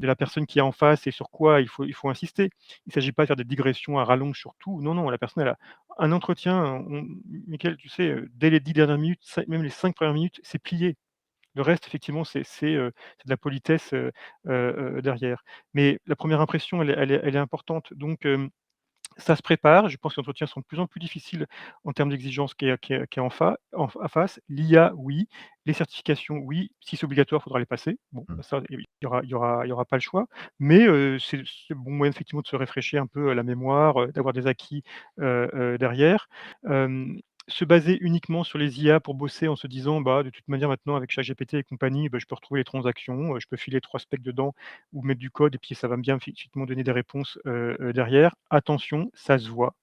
la personne qui est en face et sur quoi il faut insister. Il ne s'agit pas de faire des digressions à rallonge sur tout. Non, non, la personne elle a un entretien, Mickaël, tu sais, dès les 10 dernières minutes, même les 5 premières minutes, c'est plié. Le reste, effectivement, c'est de la politesse, derrière. Mais la première impression, elle est importante. Donc, ça se prépare. Je pense que les entretiens sont de plus en plus difficiles en termes d'exigence qui est en face. L'IA, oui. Les certifications, oui. Si c'est obligatoire, il faudra les passer. Bon, Mmh. bah, ça, il y aura pas le choix. Mais, c'est bon moyen effectivement de se réfléchir un peu, la mémoire, d'avoir des acquis, derrière. Se baser uniquement sur les IA pour bosser en se disant: «Bah, de toute manière maintenant avec ChatGPT et compagnie, bah, je peux retrouver les transactions, je peux filer 3 specs dedans ou mettre du code et puis ça va bien effectivement donner des réponses, derrière. Attention, ça se voit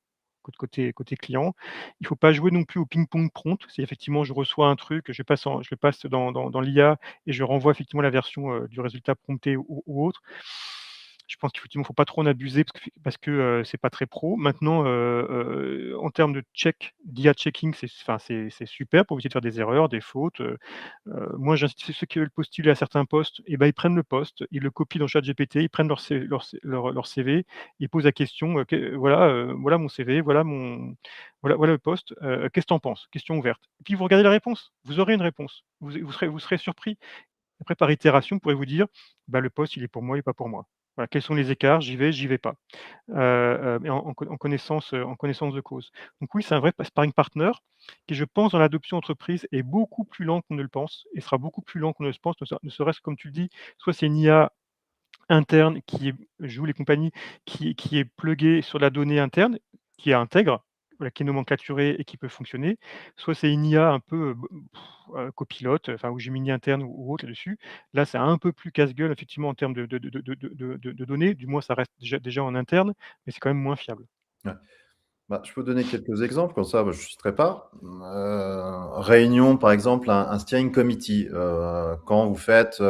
côté client. Il ne faut pas jouer non plus au ping-pong prompt. C'est effectivement je reçois un truc, je le passe dans l'IA et je renvoie effectivement la version, du résultat prompté ou autre. Je pense qu'effectivement, il ne faut pas trop en abuser parce que, c'est pas très pro. Maintenant, en termes de d'IA checking, c'est super pour éviter de faire des erreurs, des fautes, moi, j'insiste ceux qui veulent postuler à certains postes et ben, ils prennent le poste, ils le copient dans ChatGPT, ils prennent leur CV, ils posent la question, que voilà mon CV, voilà le poste, qu'est-ce que tu en penses? Question ouverte. Et puis vous regardez la réponse, vous aurez une réponse. Vous serez surpris. Après par itération, vous pourrez vous dire: «Bah, le poste, il est pour moi, il est pas pour moi». Voilà, quels sont les écarts? J'y vais pas. Mais en connaissance de cause. Donc oui, c'est un vrai sparring partner qui, je pense, dans l'adoption entreprise est beaucoup plus lent qu'on ne le pense et sera beaucoup plus lent qu'on ne le pense, ne serait-ce comme tu le dis, soit c'est une IA interne joue les compagnies, qui est pluguée sur la donnée interne, qui est intègre, voilà, qui est nomenclaturée et qui peut fonctionner. Soit c'est une IA un peu, copilote, enfin ou Gemini interne ou autre là-dessus. Là, c'est un peu plus casse-gueule effectivement en termes de données, du moins ça reste déjà en interne, mais c'est quand même moins fiable. Ouais. Bah, je peux donner quelques exemples, comme ça, bah, je ne citerai pas. Réunion, par exemple, un steering committee. Quand vous faites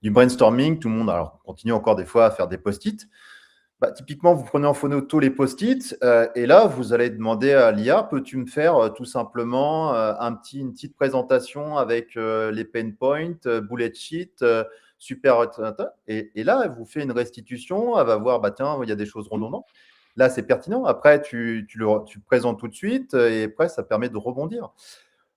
du brainstorming, tout le monde, alors, continue encore des fois à faire des post-it. Bah, typiquement, vous prenez en photo les post-it et là, vous allez demander à l'IA, peux-tu me faire tout simplement une petite présentation avec les pain points, bullet sheet, super. Et là, elle vous fait une restitution, elle va voir, bah, tiens, il y a des choses Mmh. redondantes. Là, c'est pertinent. Après, tu le présentes tout de suite et après, ça permet de rebondir.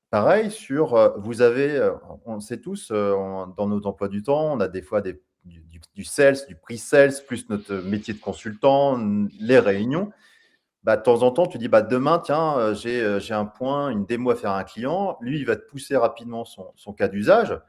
Pareil sur, vous avez, on le sait tous, dans nos emplois du temps, on a des fois du sales, du pre-sales, plus notre métier de consultant, les réunions. Bah, de temps en temps, tu dis: «Bah, demain, tiens, j'ai un point, une démo à faire à un client». Lui, il va te pousser rapidement son cas d'usage.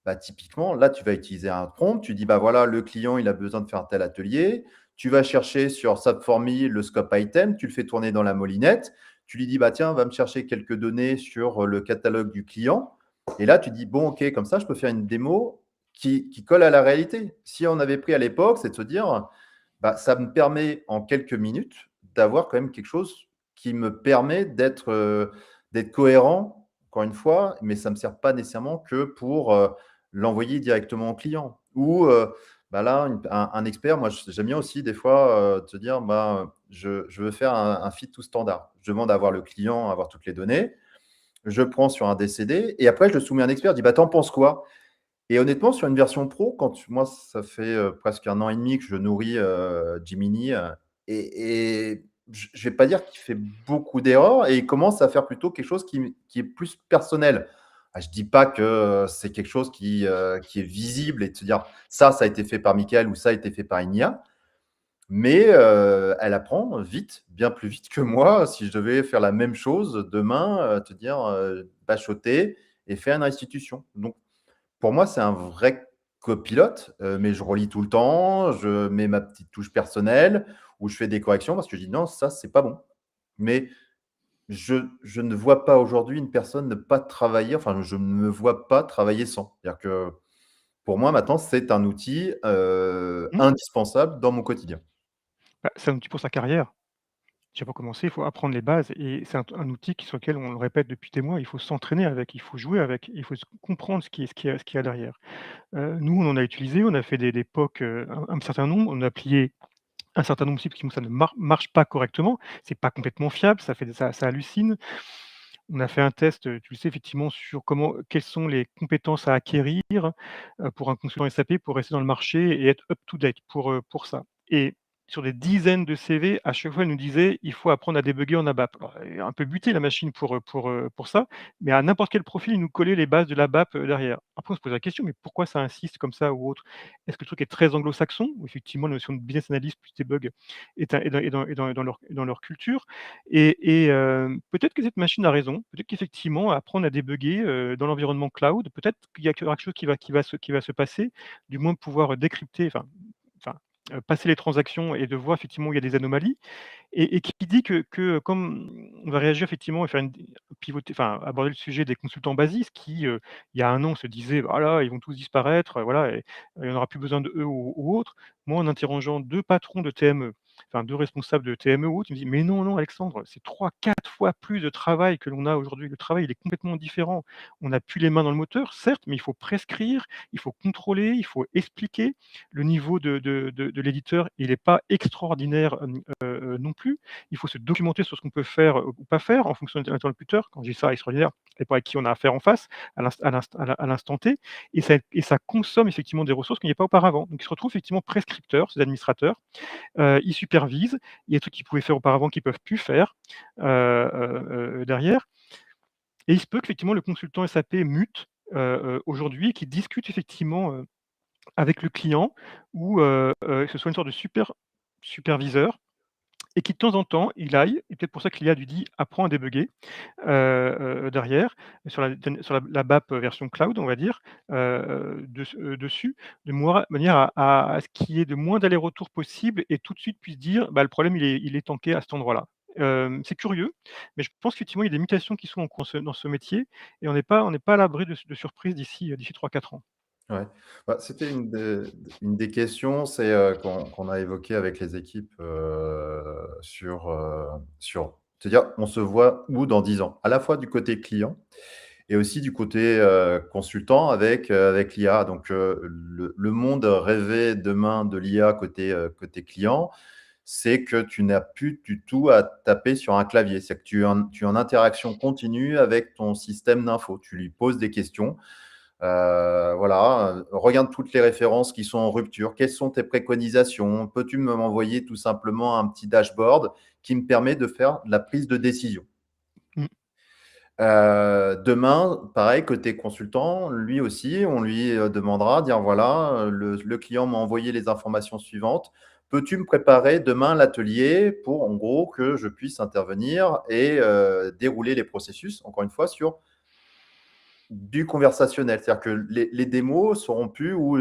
Bah, typiquement, là, tu vas utiliser un prompt. Tu dis: «Bah, voilà, le client, il a besoin de faire un tel atelier». Tu vas chercher sur SAP4Me le scope item, tu le fais tourner dans la moulinette. Tu lui dis: «Bah, tiens, va me chercher quelques données sur le catalogue du client». Et là, tu dis: «Bon, OK, comme ça, je peux faire une démo qui colle à la réalité». Si on avait pris à l'époque, c'est de se dire: «Bah, ça me permet en quelques minutes d'avoir quand même quelque chose qui me permet d'être cohérent, encore une fois, mais ça ne me sert pas nécessairement que pour, l'envoyer directement au client. Ou, bah, là, un expert, moi, j'aime bien aussi des fois, te dire, bah, je veux faire un fit tout standard. Je demande à voir le client, à avoir toutes les données. Je prends sur un DCD et après je le soumets à un expert, je dis: «Bah, tu en penses quoi?» Et honnêtement, sur une version pro, moi, ça fait, presque 1 an et demi que je nourris, Gemini, et je vais pas dire qu'il fait beaucoup d'erreurs et il commence à faire plutôt quelque chose qui est plus personnel. Ah, je dis pas que, c'est quelque chose qui est visible et de se dire: Ça a été fait par Michael ou ça a été fait par une IA». Mais, elle apprend vite, bien plus vite que moi. Si je devais faire la même chose demain, te dire, bachoter et faire une restitution. Donc pour moi, c'est un vrai copilote, mais je relis tout le temps, je mets ma petite touche personnelle ou je fais des corrections parce que je dis: «Non, ça, c'est pas bon». Mais je ne vois pas aujourd'hui une personne ne pas travailler, enfin, je ne me vois pas travailler sans. C'est-à-dire que pour moi, maintenant, c'est un outil, Mmh. indispensable dans mon quotidien. Bah, c'est un outil pour sa carrière. Déjà pour commencer, il faut apprendre les bases et c'est un outil sur lequel on le répète depuis des mois, il faut s'entraîner avec, il faut jouer avec, il faut comprendre ce qu'il y a derrière. Nous, on en a utilisé, on a fait des POC, un certain nombre, on a plié un certain nombre aussi, parce que ça ne marche pas correctement. C'est pas complètement fiable, ça hallucine. On a fait un test, tu le sais effectivement sur quelles sont les compétences à acquérir, pour un consultant SAP pour rester dans le marché et être up to date pour ça. Et sur des dizaines de CV, à chaque fois, elle nous disait: «Il faut apprendre à débugger en ABAP». Alors, elle est un peu butée la machine pour ça, mais à n'importe quel profil, il nous collait les bases de l'ABAP, derrière. Après, on se pose la question: «Mais pourquoi ça insiste comme ça ou autre?» Est-ce que le truc est très anglo-saxon? Ou effectivement la notion de business analyst plus debug est dans leur culture? Peut-être que cette machine a raison, peut-être qu'effectivement apprendre à débugger, dans l'environnement cloud, peut-être qu'il y a quelque chose qui va se passer, du moins pouvoir décrypter, passer les transactions et de voir effectivement où il y a des anomalies. Et qui dit que comme on va réagir effectivement et faire pivoter, aborder le sujet des consultants basistes qui, il y a un an se disaient: «Voilà, ils vont tous disparaître, voilà et il y en aura plus besoin d'eux ou autres». Moi, en interrogeant 2 patrons de TME, 2 responsables de TME ou autres, ils me disent: «Mais non, non Alexandre, c'est 3-4 fois plus de travail que l'on a aujourd'hui. Le travail, il est complètement différent. On n'a plus les mains dans le moteur, certes, mais il faut prescrire, il faut contrôler, il faut expliquer. Le niveau de l'éditeur, il est pas extraordinaire, non plus. Il faut se documenter sur ce qu'on peut faire, ou pas faire en fonction de l'interlocuteur. Quand je dis ça, extraordinaire, ça dépend à qui on a affaire en face, à l'instant T, et ça consomme effectivement des ressources qu'il n'y avait pas auparavant. Donc ils se retrouvent effectivement prescripteurs, ces administrateurs, ils supervisent. Il y a des trucs qu'ils pouvaient faire auparavant qu'ils peuvent plus faire, derrière, et il se peut qu'effectivement le consultant SAP mute, aujourd'hui, et qu'il discute effectivement, avec le client, ou que ce soit une sorte de superviseur, et qui de temps en temps, il aille, et peut-être pour ça qu'il y a du dit: «Apprends à débugger», derrière, sur la BAP version cloud, on va dire, dessus, de manière à ce qu'il y ait de moins d'allers-retours possibles, et tout de suite puisse dire: «Bah, le problème, il est tanké à cet endroit-là». C'est curieux, mais je pense qu'effectivement, il y a des mutations qui sont en cours dans ce métier, et on n'est pas à l'abri de surprises d'ici 3-4 ans. Ouais. Bah, c'était une des questions, c'est, qu'on a évoqué avec les équipes, sur cest dire on se voit où dans 10 ans? À la fois du côté client et aussi du côté, consultant avec l'IA. Donc, le monde rêvé demain de l'IA côté client, c'est que tu n'as plus du tout à taper sur un clavier. C'est que tu es en interaction continue avec ton système d'info. Tu lui poses des questions. Voilà, regarde toutes les références qui sont en rupture. Quelles sont tes préconisations? Peux-tu m'envoyer tout simplement un petit dashboard qui me permet de faire de la prise de décision? Mmh. Demain, pareil, côté consultant, lui aussi, on lui, demandera, dire: «Voilà, le client m'a envoyé les informations suivantes. Peux-tu me préparer demain l'atelier pour, en gros, que je puisse intervenir et dérouler les processus?» Encore une fois, sur du conversationnel. C'est-à-dire que les démos seront plus où,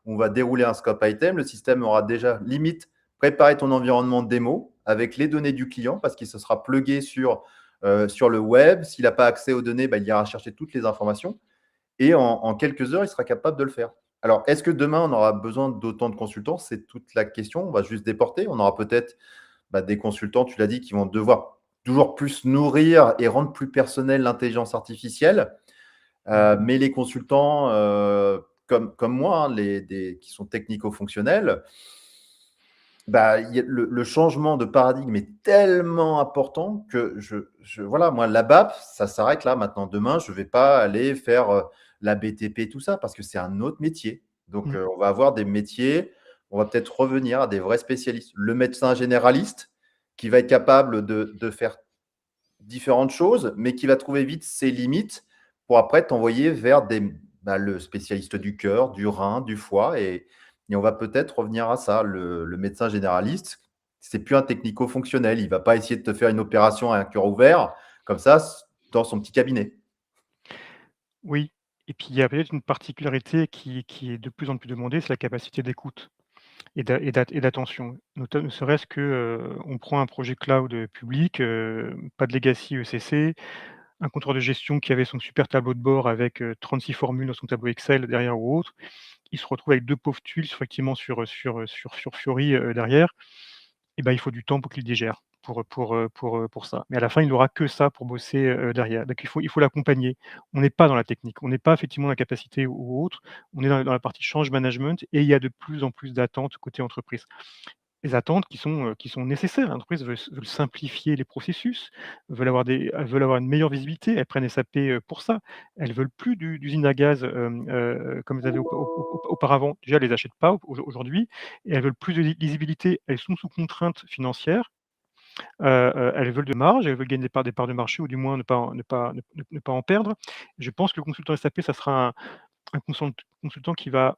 on va dérouler un scope item. Le système aura déjà limite préparé ton environnement de démo avec les données du client parce qu'il se sera plugué sur le web. S'il n'a pas accès aux données, bah, il ira chercher toutes les informations et en quelques heures, il sera capable de le faire. Alors, est-ce que demain, on aura besoin d'autant de consultants? C'est toute la question. On va juste déporter. On aura peut-être, bah, des consultants, tu l'as dit, qui vont devoir toujours plus nourrir et rendre plus personnelle l'intelligence artificielle. Mmh. Mais les consultants, comme moi, hein, qui sont technico-fonctionnels, bah, il y a le changement de paradigme est tellement important que voilà, moi, l'ABAP, ça s'arrête là maintenant. Demain, je ne vais pas aller faire, la BTP, tout ça, parce que c'est un autre métier. Donc, Mmh. on va avoir des métiers, on va peut-être revenir à des vrais spécialistes. Le médecin généraliste qui va être capable de faire différentes choses, mais qui va trouver vite ses limites pour après t'envoyer vers le spécialiste du cœur, du rein, du foie et on va peut-être revenir à ça. Le médecin généraliste, c'est plus un technico-fonctionnel. Il va pas essayer de te faire une opération à un cœur ouvert comme ça dans son petit cabinet. Oui, et puis il y a peut-être une particularité qui est de plus en plus demandée, c'est la capacité d'écoute. et d'attention. Ne serait-ce que, on prend un projet cloud, public, pas de legacy ECC, un contrôleur de gestion qui avait son super tableau de bord avec, 36 formules dans son tableau Excel derrière ou autre. Il se retrouve avec 2 pauvres tuiles effectivement sur Fiori, derrière. Et ben il faut du temps pour qu'il digère, pour ça. Mais à la fin, il n'aura que ça pour bosser, derrière. Donc il faut l'accompagner. On n'est pas dans la technique, on n'est pas effectivement dans la capacité ou autre, on est dans la partie change management et il y a de plus en plus d'attentes côté entreprise. Les attentes qui sont nécessaires. L'entreprise veut simplifier les processus, elles veulent avoir une meilleure visibilité, elles prennent SAP, pour ça. Elles veulent plus d'usines à gaz, comme elles avaient auparavant. Déjà, elles les achètent pas aujourd'hui et elles veulent plus de lisibilité. Elles sont sous contrainte financière, elles veulent de marge, elles veulent gagner des parts de marché ou du moins ne pas en perdre. Je pense que le consultant SAP, ça sera un consultant qui va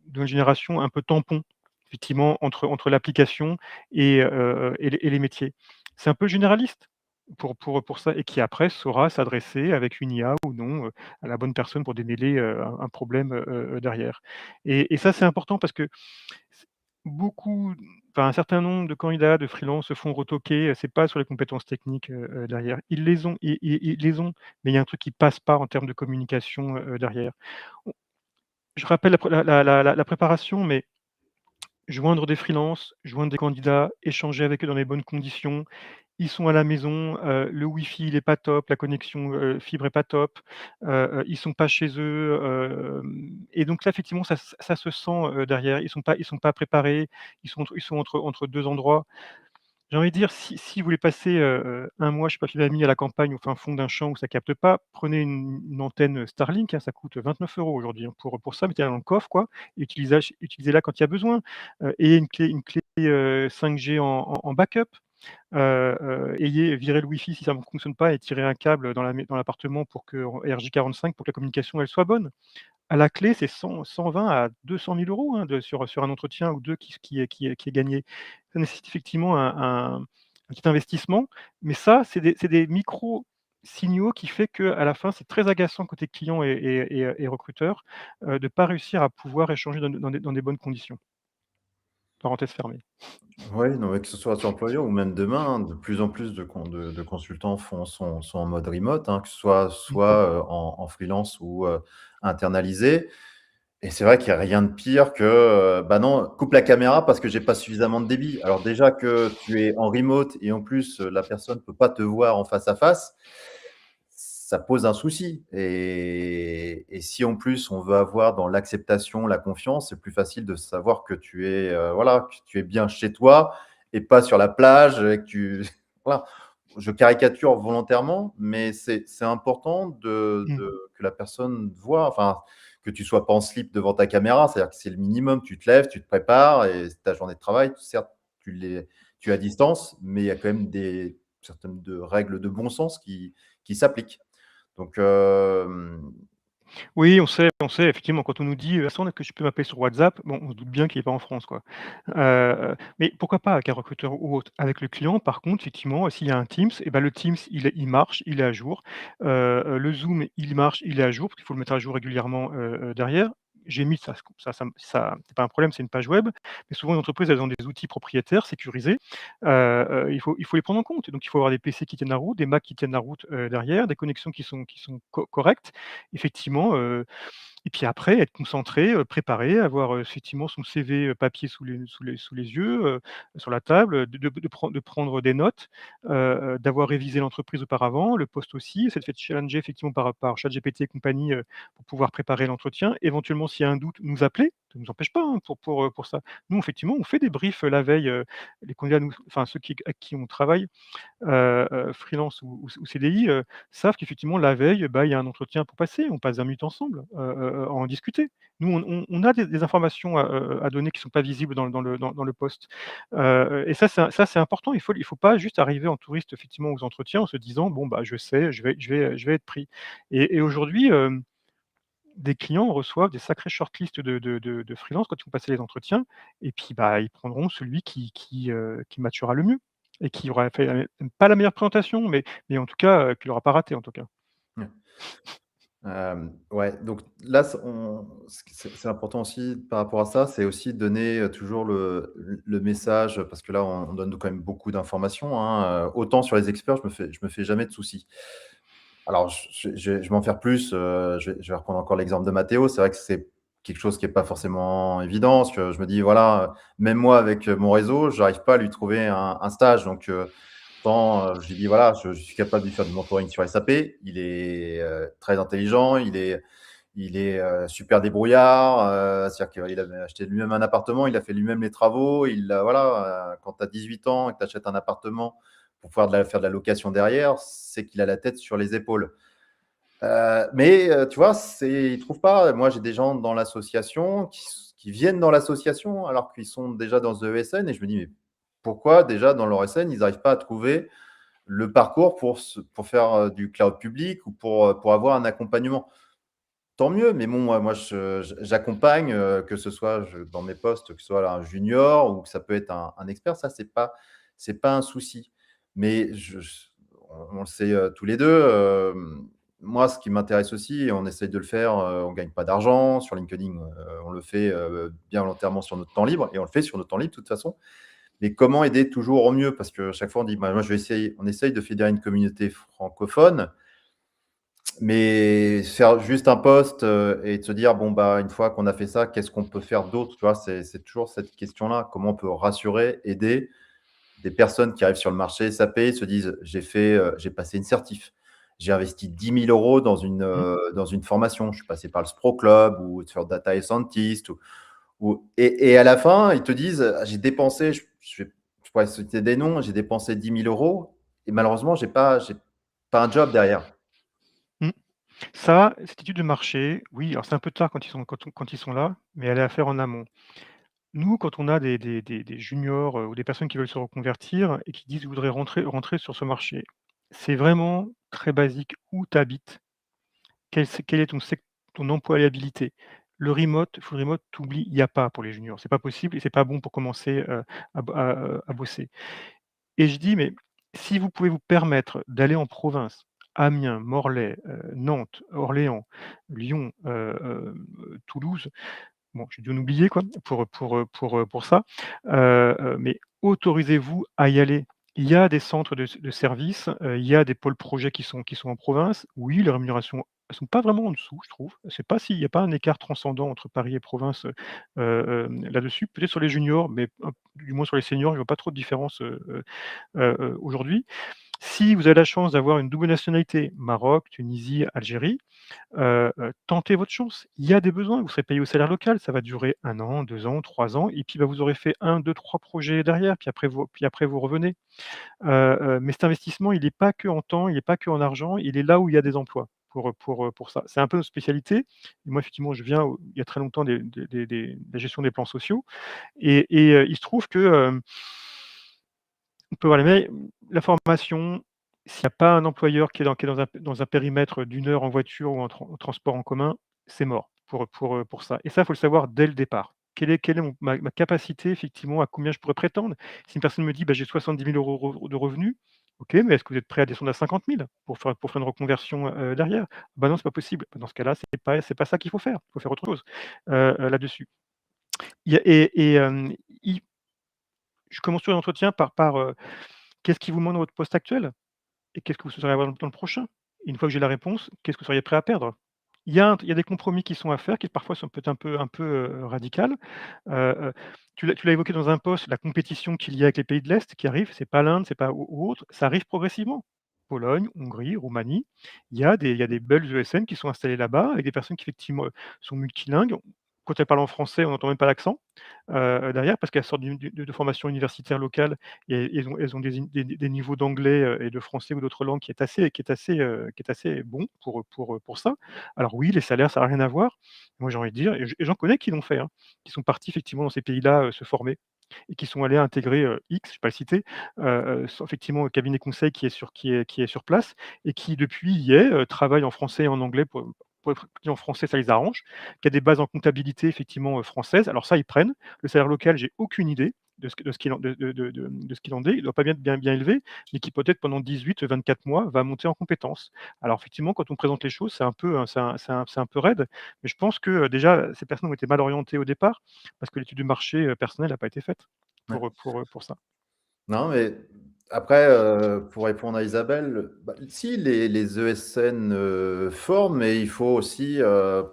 d'une génération un peu tampon, effectivement, entre l'application et les métiers. C'est un peu généraliste pour ça et qui après saura s'adresser avec une IA ou non, à la bonne personne pour démêler, un problème, derrière et ça, c'est important parce que c beaucoup enfin, un certain nombre de candidats, de freelance se font retoquer, c'est pas sur les compétences techniques, derrière. Ils les ont, mais il y a un truc qui passe pas en termes de communication, derrière. Je rappelle la préparation, mais joindre des freelances, joindre des candidats, échanger avec eux dans les bonnes conditions. Ils sont à la maison, le wifi il est pas top, la connexion, fibre est pas top, ils sont pas chez eux, et donc là effectivement ça se sent, derrière. Ils sont pas préparés, ils sont entre 2 endroits. J'ai envie de dire, si vous voulez passer, 1 mois, je sais pas, chez l'ami à la campagne, au fin fond d'un champ où ça capte pas, prenez une antenne, Starlink, hein, ça coûte 29 € aujourd'hui, hein, pour ça, mettez-la dans le coffre quoi et utilisez-la quand il y a besoin, ayez une clé, 5G en backup, virez le wifi si ça ne fonctionne pas et tirez un câble dans l'appartement pour que en RJ45 pour que la communication elle soit bonne. À la clé, c'est 120 à 200 000 € hein, sur un entretien ou 2 qui est gagné. Ça nécessite effectivement un petit investissement, mais ça, c'est des micros signaux qui fait qu'à la fin, c'est très agaçant côté client et recruteur, de pas réussir à pouvoir échanger dans des bonnes conditions. Parenthèse fermée. Oui, non, mais que ce soit sur employeur ou même demain, hein, de plus en plus de consultants sont en mode remote, hein, que ce Mmh. soit, en freelance ou, internalisé. Et c'est vrai qu'il y a rien de pire que, bah, non, coupe la caméra parce que j'ai pas suffisamment de débit. Alors déjà que tu es en remote et en plus, la personne peut pas te voir en face à face, ça pose un souci et si en plus on veut avoir dans l'acceptation, la confiance, c'est plus facile de savoir que tu es, voilà, que tu es bien chez toi et pas sur la plage et que tu voilà. Je caricature volontairement, mais c'est important Mmh. que la personne voit, enfin, que tu sois pas en slip devant ta caméra. C'est-à-dire que c'est le minimum. Tu te lèves, tu te prépares et c'est ta journée de travail. Certes, tu es à distance, mais il y a quand même des certaines de règles de bon sens qui s'appliquent. Donc, Oui, on sait effectivement quand on nous dit: «Est-ce que je peux m'appeler sur WhatsApp?» Bon, on se doute bien qu'il est pas en France, quoi. Mais pourquoi pas avec un recruteur ou autre? Avec le client, par contre, effectivement, s'il y a un Teams et ben, le Teams, il marche, il est à jour. Le Zoom, il marche, il est à jour, parce qu'il faut le mettre à jour régulièrement, derrière. J'ai mis ça c'est pas un problème, c'est une page web, mais souvent les entreprises, elles ont des outils propriétaires sécurisés. Il faut les prendre en compte. Donc il faut avoir des PC qui tiennent la route, des Mac qui tiennent la route, derrière, des connexions qui sont correctes. Effectivement, et puis après être concentré, préparé, avoir, effectivement son CV, papier sous les yeux, sur la table, de prendre des notes, d'avoir révisé l'entreprise auparavant, le poste aussi, c'est de fait challenger effectivement par ChatGPT et compagnie, pour pouvoir préparer l'entretien. Éventuellement, s'il y a un doute, nous appeler, ça ne nous empêche pas, hein, pour ça. Nous, effectivement, on fait des briefs, la veille, les candidats nous enfin ceux avec qui on travaille, freelance ou CDI, savent qu'effectivement la veille, bah, il y a un entretien pour passer, on passe 20 minutes ensemble, à en discuter. Nous, on a des informations à donner qui ne sont pas visibles dans le poste, et ça c'est important. Il faut pas juste arriver en touriste effectivement aux entretiens en se disant: «Bon, bah, je sais, je vais être pris» et aujourd'hui, des clients reçoivent des sacrées shortlists de freelance quand ils vont passer les entretiens et puis, bah, ils prendront celui qui matchera le mieux et qui aura fait, pas la meilleure présentation, mais en tout cas, qui l'aura pas raté en tout cas. ouais. Ouais, donc là, c'est important aussi par rapport à ça, c'est aussi de donner, toujours le message, parce que là, on donne quand même beaucoup d'informations, hein, autant sur les experts, je me fais jamais de soucis. Alors je vais m'en faire plus, je vais reprendre encore l'exemple de Matteo. C'est vrai que c'est quelque chose qui est pas forcément évident, parce que je me dis: «Voilà, même moi avec, mon réseau, j'arrive pas à lui trouver un stage». Donc pourtant, je lui dis: «Voilà, je suis capable de lui faire du mentoring sur SAP». Il est, très intelligent, il est super débrouillard, c'est-à-dire qu'il avait acheté lui-même un appartement, il a fait lui-même les travaux, il a voilà, quand tu as 18 ans et que tu achètes un appartement pour pouvoir faire de la location derrière, c'est qu'il a la tête sur les épaules. Mais tu vois, il trouve pas. Moi, j'ai des gens dans l'association qui viennent dans l'association alors qu'ils sont déjà dans the ESN, et je me dis: «Mais pourquoi déjà dans leur ESN, ils n'arrivent pas à trouver le parcours pour faire, du cloud public ou pour avoir un accompagnement?» Tant mieux, mais bon, moi j'accompagne, que ce soit dans mes postes, que ce soit là un junior ou que ça peut être un expert, ça c'est pas un souci. Mais on le sait, tous les 2. Moi, ce qui m'intéresse aussi, et on essaye de le faire, on gagne pas d'argent sur LinkedIn, on le fait, bien volontairement sur notre temps libre, et on le fait sur notre temps libre de toute façon. Mais comment aider toujours au mieux? Parce que chaque fois on dit: «Bah, moi je vais essayer», on essaye de fédérer une communauté francophone, mais faire juste un post, et de se dire: «Bon, bah, une fois qu'on a fait ça, qu'est-ce qu'on peut faire d'autre?» Tu vois? C'est toujours cette question-là. Comment on peut rassurer, aider des personnes qui arrivent sur le marché SAP, se disent: «J'ai passé une certif, j'ai investi 10 000 € Mmh. dans une formation, je suis passé par le Spro Club ou sur Data Scientist», et à la fin, ils te disent: «Ah, j'ai dépensé», je pourrais citer des noms, «j'ai dépensé 10 000 € et malheureusement, j'ai pas un job derrière». Mmh. Ça, cette étude de marché, oui, alors c'est un peu tard quand ils sont là, mais elle est à faire en amont. Nous, quand on a des juniors, ou des personnes qui veulent se reconvertir et qui disent: «Je voudrais rentrer sur ce marché», c'est vraiment très basique. Où tu habites? Quel est ton employabilité? Full remote, tu oublies, il y a pas pour les juniors. C'est pas possible et c'est pas bon pour commencer, à bosser. Et je dis: «Mais si vous pouvez vous permettre d'aller en province, Amiens, Morlaix, Nantes, Orléans, Lyon, Toulouse», bon, j'ai dû en oublier quoi, pour ça, mais autorisez-vous à y aller. Il y a des centres de services, il y a des pôles projets qui sont en province. Oui, les rémunérations, elles sont pas vraiment en dessous, je trouve. C'est pas s'il y a pas un écart transcendant entre Paris et province, là-dessus. Peut-être sur les juniors, mais du moins sur les seniors, je vois pas trop de différence, aujourd'hui. Si vous avez la chance d'avoir une double nationalité, Maroc, Tunisie, Algérie, tentez votre chance. Il y a des besoins, vous serez payé au salaire local, ça va durer 1 an, 2 ans, 3 ans et puis, bah, vous aurez fait un, deux, 3 projets derrière, puis après vous revenez. Mais cet investissement, il est pas que en temps, il est pas que en argent, il est là où il y a des emplois pour ça. C'est un peu notre spécialité. Et moi, effectivement, je viens il y a très longtemps de la gestion des plans sociaux et il se trouve que, on peut voir les mails, la formation, s'il n'y a pas un employeur qui est dans un périmètre d'1 heure en voiture ou en transport en commun, c'est mort pour ça. Et ça, il faut le savoir dès le départ. Quelle est ma capacité effectivement, à combien je pourrais prétendre? Si une personne me dit: «Bah, j'ai 70 000 € de revenus», OK, mais est-ce que vous êtes prêt à descendre à 50 000 pour faire une reconversion, derrière? Bah, non, c'est pas possible. Bah, dans ce cas-là, c'est pas ça qu'il faut faire. Il faut faire autre chose, là-dessus. Il y a et il Je commence toujours l'entretien par: «Qu'est-ce qui vous manque dans votre poste actuel? Et qu'est-ce que vous souhaiteriez avoir dans le prochain?» Et une fois que j'ai la réponse, qu'est-ce que vous seriez prêt à perdre? Il y a des compromis qui sont à faire, qui parfois sont peut-être un peu, radical. Tu l'as évoqué dans un poste, la compétition qu'il y a avec les pays de l'Est qui arrive, c'est pas l'Inde, c'est pas ou autre, ça arrive progressivement. Pologne, Hongrie, Roumanie, il y a des belles ESN qui sont installées là-bas avec des personnes qui effectivement, sont multilingues. Quand elles parlent en français, on n'entend même pas l'accent, derrière parce qu'elles sortent de formations universitaires locales et elles ont des niveaux d'anglais, et de français ou d'autres langues qui est assez bon pour ça. Alors oui, les salaires, ça a rien à voir. Moi, j'ai envie de dire et j'en connais qui l'ont fait, hein, qui sont partis effectivement dans ces pays-là, se former et qui sont allés intégrer, X, je ne vais pas le citer, effectivement, un cabinet conseil qui est sur place et qui depuis y est, travaille en français et en anglais pour être en français, ça les arrange, qui a des bases en comptabilité effectivement, françaises. Alors ça, ils prennent. Le salaire local, j'ai aucune idée. de ce qu'il de ce qu'il en est. Il doit pas bien être bien élevé, mais qui peut-être pendant 18-24 mois va monter en compétences. Alors effectivement, quand on présente les choses, c'est un peu, c'est un peu raide, mais je pense que, déjà, ces personnes ont été mal orientées au départ, parce que l'étude du marché, personnel n'a pas été faite Ouais. pour ça. Non, mais après, pour répondre à Isabelle, bah, si les ESN forment, mais il faut aussi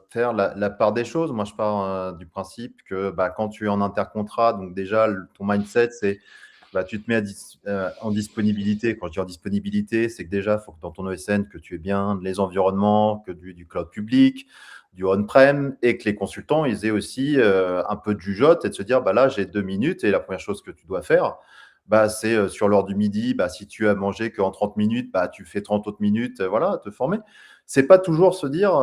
faire la part des choses. Moi, je pars du principe que bah, quand tu es en intercontrat, donc déjà, ton mindset, c'est bah, tu te mets en disponibilité. Quand je dis en disponibilité, c'est que déjà, il faut que dans ton ESN, que tu aies bien les environnements, que du cloud public, du on-prem, et que les consultants, ils aient aussi un peu de jugeote et de se dire, bah, là, j'ai 2 minutes, et la première chose que tu dois faire, bah, c'est sur l'heure du midi, bah, si tu as mangé qu'en 30 minutes, bah, tu fais 30 autres minutes, voilà, te former. C'est pas toujours se dire,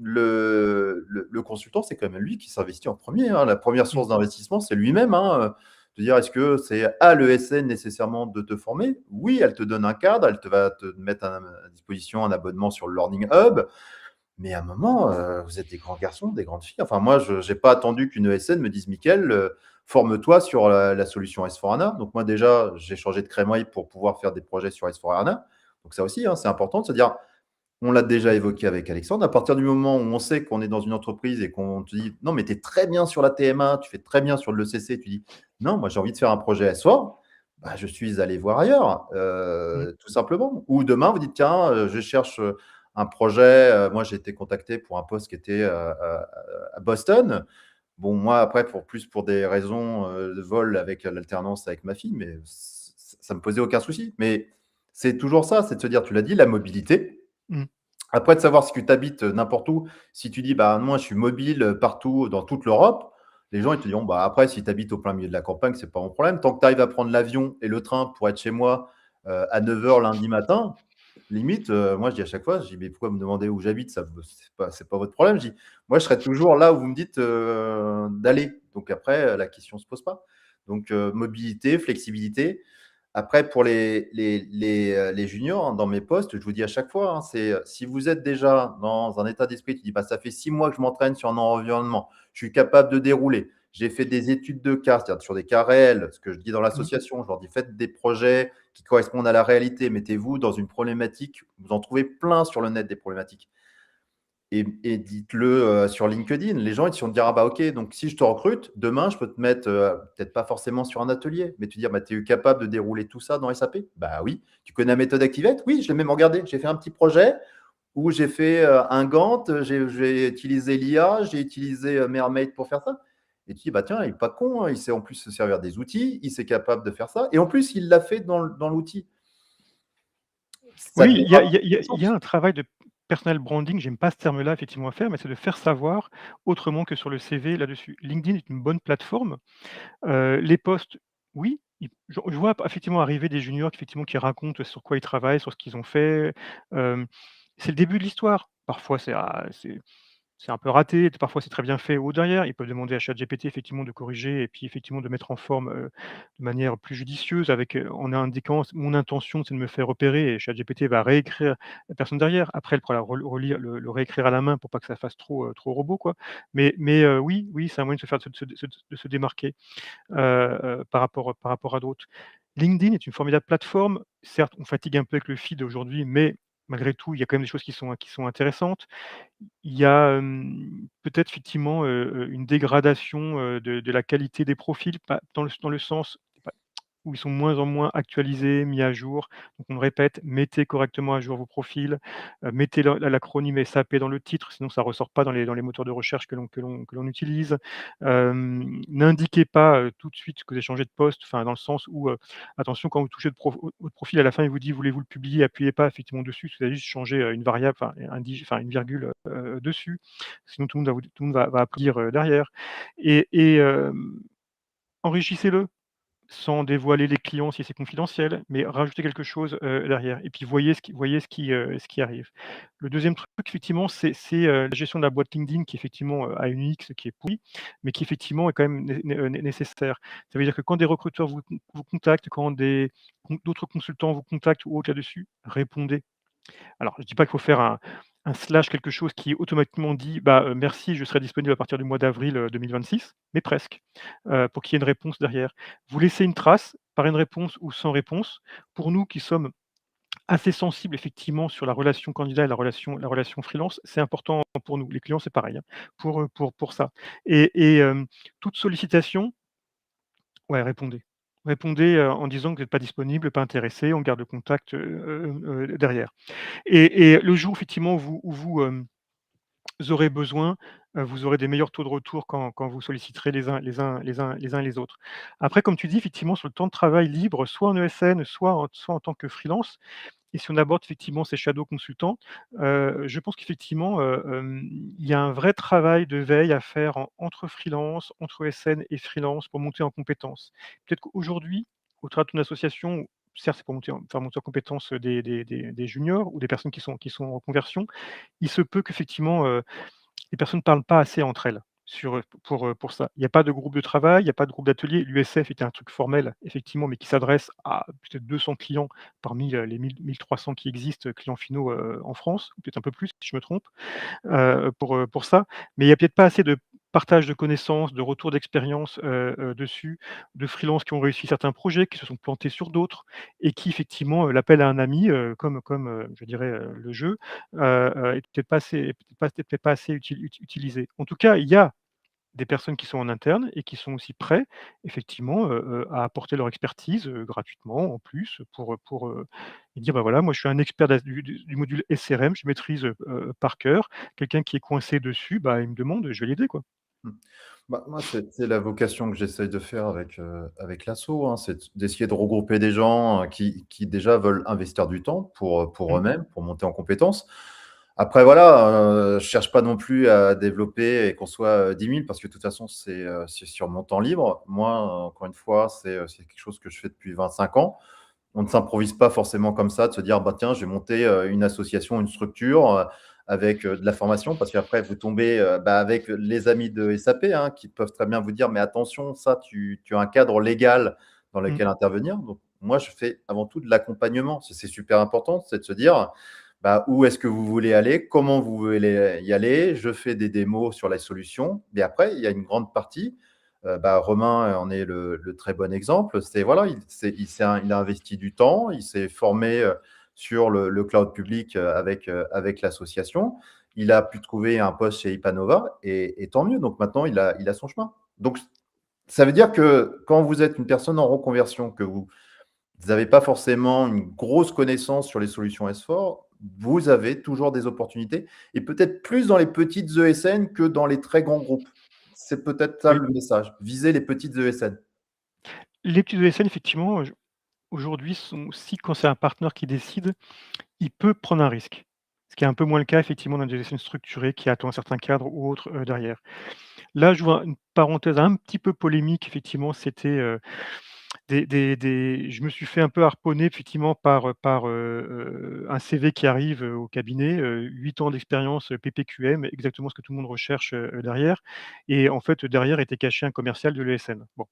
le consultant, c'est quand même lui qui s'investit en premier, hein. La première Mmh. source d'investissement, c'est lui-même, hein. De dire, est-ce que c'est à l'ESN nécessairement de te former? Oui, elle te donne un cadre, elle va te mettre à disposition un abonnement sur le Learning Hub, mais à un moment, vous êtes des grands garçons, des grandes filles. Enfin, moi, je n'ai pas attendu qu'une ESN me dise, Mickaël, forme-toi sur la solution S4HANA. Donc, moi, déjà, j'ai changé de Crémoy pour pouvoir faire des projets sur S4HANA. Donc, ça aussi, hein, c'est important de se dire, on l'a déjà évoqué avec Alexandre, à partir du moment où on sait qu'on est dans une entreprise et qu'on te dit, non, mais tu es très bien sur la TMA, tu fais très bien sur le l'ECC, tu dis, non, moi, j'ai envie de faire un projet S4, bah, je suis allé voir ailleurs, Mmh. tout simplement. Ou demain, vous dites, tiens, je cherche un projet. Moi, j'ai été contacté pour un poste qui était à Boston. Bon, moi, après, plus pour des raisons de vol avec l'alternance avec ma fille, mais ça me posait aucun souci. Mais c'est toujours ça, c'est de se dire, tu l'as dit, la mobilité. Mmh. Après, de savoir si tu habites n'importe où, si tu dis, bah, moi, je suis mobile partout, dans toute l'Europe, les gens, ils te diront, bah, après, si tu habites au plein milieu de la campagne, c'est pas mon problème. Tant que tu arrives à prendre l'avion et le train pour être chez moi à 9 h lundi matin, limite, moi, je dis à chaque fois, je dis, mais pourquoi me demander où j'habite? C'est pas votre problème. Je dis, moi, je serai toujours là où vous me dites d'aller. Donc après, la question se pose pas. Donc, mobilité, flexibilité. Après, pour les juniors, hein, dans mes postes, je vous dis à chaque fois, hein, c'est si vous êtes déjà dans un état d'esprit, tu dis, bah, ça fait 6 mois que je m'entraîne sur un environnement, je suis capable de dérouler, j'ai fait des études de cas, c'est-à-dire sur des cas réels, ce que je dis dans Mmh. l'association, je leur dis, faites des projets qui correspondent à la réalité, mettez-vous dans une problématique, vous en trouvez plein sur le net des problématiques. Et dites-le sur LinkedIn. Les gens, ils vont te dire, ah bah ok, donc si je te recrute, demain, je peux te mettre, peut-être pas forcément sur un atelier, mais te dire, bah, tu es capable de dérouler tout ça dans SAP? Bah oui. Tu connais la méthode Activate? Oui, je l'ai même regardé. J'ai fait un petit projet où j'ai fait un Gantt, j'ai utilisé l'IA, j'ai utilisé Mermaid pour faire ça. Et tu dis, bah tiens, il n'est pas con, hein, il sait en plus se servir des outils, il s'est capable de faire ça. Et en plus, il l'a fait dans l'outil. Ça Oui, démarre il y a un travail de personal branding, j'aime pas ce terme-là effectivement à faire, mais c'est de faire savoir autrement que sur le CV là-dessus. LinkedIn est une bonne plateforme. Les posts, oui, je vois effectivement arriver des juniors effectivement qui racontent sur quoi ils travaillent, sur ce qu'ils ont fait. Hem, c'est le début de l'histoire. Parfois c'est un peu raté, parfois c'est très bien fait ou derrière. Ils peuvent demander à ChatGPT effectivement de corriger et puis effectivement de mettre en forme, de manière plus judicieuse avec, en indiquant: «Mon intention, c'est de me faire repérer», et ChatGPT va réécrire la personne derrière. Après, elle pourra la relire, le réécrire à la main pour pas que ça fasse trop robot, quoi. Mais oui, oui, c'est un moyen de se faire de se démarquer, par rapport à d'autres. LinkedIn est une formidable plateforme. Certes, on fatigue un peu avec le feed aujourd'hui, mais malgré tout, il y a quand même des choses qui sont intéressantes. Il y a, peut-être effectivement, une dégradation, de la qualité des profils, pas dans le sens pas où ils sont de moins en moins actualisés, mis à jour. Donc on le répète, mettez correctement à jour vos profils, mettez l'acronyme SAP dans le titre, sinon ça ressort pas dans les moteurs de recherche que l'on utilise. N'indiquez pas, tout de suite que vous avez changé de poste, enfin dans le sens où, attention quand vous touchez votre profil à la fin, il vous dit: «Voulez-vous le publier?» appuyez pas effectivement dessus, parce que vous avez juste changé, une variable, enfin une virgule, dessus. Sinon tout le monde tout le monde va applaudir, derrière, et enrichissez-le sans dévoiler les clients si c'est confidentiel, mais rajoutez quelque chose, derrière, et puis ce qui arrive. Le deuxième truc effectivement, la gestion de la boîte LinkedIn qui effectivement, a une UX qui est pourrie, mais qui effectivement est quand même nécessaire. Ça veut dire que quand des recruteurs vous contactent, quand d'autres consultants vous contactent ou autres là-dessus, répondez. Alors, je dis pas qu'il faut faire un slash quelque chose qui automatiquement dit: merci, je serai disponible à partir du mois d'avril, 2026», mais presque, pour qu'il y ait une réponse derrière. Vous laissez une trace par une réponse ou sans réponse. Pour nous qui sommes assez sensibles effectivement sur la relation candidat et la relation freelance, c'est important pour nous. Les clients, c'est pareil, hein, pour ça et toute sollicitation, ouais, répondez. Répondez, en disant que vous êtes pas disponible, pas intéressé, on garde le contact, derrière. Et le jour effectivement où vous aurez besoin, vous aurez des meilleurs taux de retour quand vous solliciterez les uns les autres. Après, comme tu dis, effectivement, sur le temps de travail libre, soit en ESN, soit en tant que freelance, et si on aborde effectivement ces shadow consultants, je pense qu'effectivement, il y a un vrai travail de veille à faire entre freelance, entre ESN et freelance pour monter en compétences. Peut-être qu'aujourd'hui, au travers de ton association, certes, c'est pour faire monter en compétences des juniors ou des personnes qui sont en reconversion, il se peut qu'effectivement, les personnes ne parlent pas assez entre elles pour ça. Il n'y a pas de groupe de travail, il n'y a pas de groupe d'atelier. L'USF était un truc formel, effectivement, mais qui s'adresse à peut-être 200 clients parmi, les 1 300 qui existent, clients finaux, en France, ou peut-être un peu plus si je me trompe. Pour ça. Mais il y a peut-être pas assez de partage de connaissances, de retour d'expérience, dessus, de freelances qui ont réussi certains projets, qui se sont plantés sur d'autres et qui effectivement, l'appel à un ami, comme, je dirais, le jeu, est peut-être pas assez utilisé. En tout cas, il y a des personnes qui sont en interne et qui sont aussi prêts effectivement, à apporter leur expertise, gratuitement en plus et dire: «Bah, voilà, moi je suis un expert du module SRM, je maîtrise, par cœur». Quelqu'un qui est coincé dessus, bah, il me demande, je vais l'aider, quoi. Mmh. Bah, moi, c'est la vocation que j'essaye de faire avec l'asso, hein, c'est d'essayer de regrouper des gens, qui déjà veulent investir du temps pour Mmh, eux-mêmes, pour monter en compétences. Après voilà, je cherche pas non plus à développer et qu'on soit, 10 000 parce que de toute façon, c'est sur mon temps libre. Moi, encore une fois, c'est quelque chose que je fais depuis 25 ans. On ne s'improvise pas forcément comme ça, de se dire: «Bah, tiens, je vais monter, une association, une structure, avec, de la formation». Parce qu'après vous tombez, avec les amis de SAP, hein, qui peuvent très bien vous dire: «Mais attention, ça, tu as un cadre légal dans mmh. lequel intervenir». Donc moi, je fais avant tout de l'accompagnement. C'est super important, c'est de se dire: où est-ce que vous voulez aller? Comment vous voulez y aller? Je fais des démos sur la solution. Mais après, il y a une grande partie, Romain en est le très bon exemple. C'est voilà, il a investi du temps, il s'est formé, sur le cloud public, avec l'association. Il a pu trouver un poste chez Ipanova et tant mieux. Donc maintenant, il a son chemin. Donc ça veut dire que quand vous êtes une personne en reconversion, que vous n'avez pas forcément une grosse connaissance sur les solutions S4, vous avez toujours des opportunités et peut-être plus dans les petites ESN que dans les très grands groupes. C'est peut-être ça Oui. le message. Visez les petites ESN. Les petits ESN effectivement, aujourd'hui sont si quand c'est un partenaire qui décide, il peut prendre un risque. Ce qui est un peu moins le cas effectivement dans des ESN structurées qui attend un certain cadre ou autre, derrière. Là, je vois une parenthèse un petit peu polémique effectivement, c'était, je me suis fait un peu harponner effectivement par un CV qui arrive, au cabinet, 8 ans d'expérience, PPQM, exactement ce que tout le monde recherche, derrière et en fait, derrière était caché un commercial de l'ESN. Bon,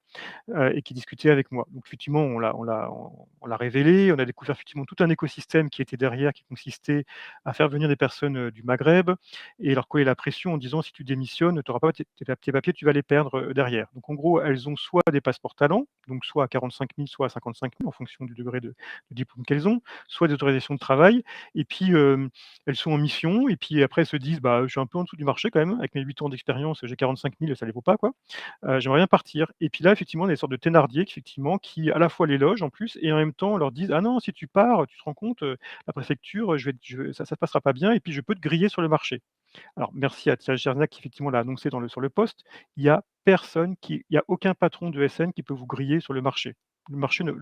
et qui discutait avec moi. Donc effectivement, on l'a révélé, on a découvert effectivement tout un écosystème qui était derrière, qui consistait à faire venir des personnes, du Maghreb et leur coller la pression en disant: «Si tu démissionnes, tu auras pas tes papiers, tu vas les perdre, derrière». Donc en gros, elles ont soit des passeports talents, donc soit à 45 000, soit à 55 000 en fonction du degré de diplôme qu'elles ont, soit des autorisations de travail et puis, elles sont en mission et puis après elles se disent: «Bah, je suis un peu en dessous du marché quand même, avec mes 8 ans d'expérience, j'ai 45 000, ça les vaut pas quoi». J'aimerais bien partir et puis là, effectivement, on a des sortes de Thénardier effectivement qui, à la fois les logent en plus et en même temps leur disent: «Ah non, si tu pars, tu te rends compte, la préfecture, ça passera pas bien et puis je peux te griller sur le marché». Alors merci à Thierry Chernac qui effectivement l'a annoncé sur le poste. Il y a aucun patron de SN qui peut vous griller sur le marché. Le marché ne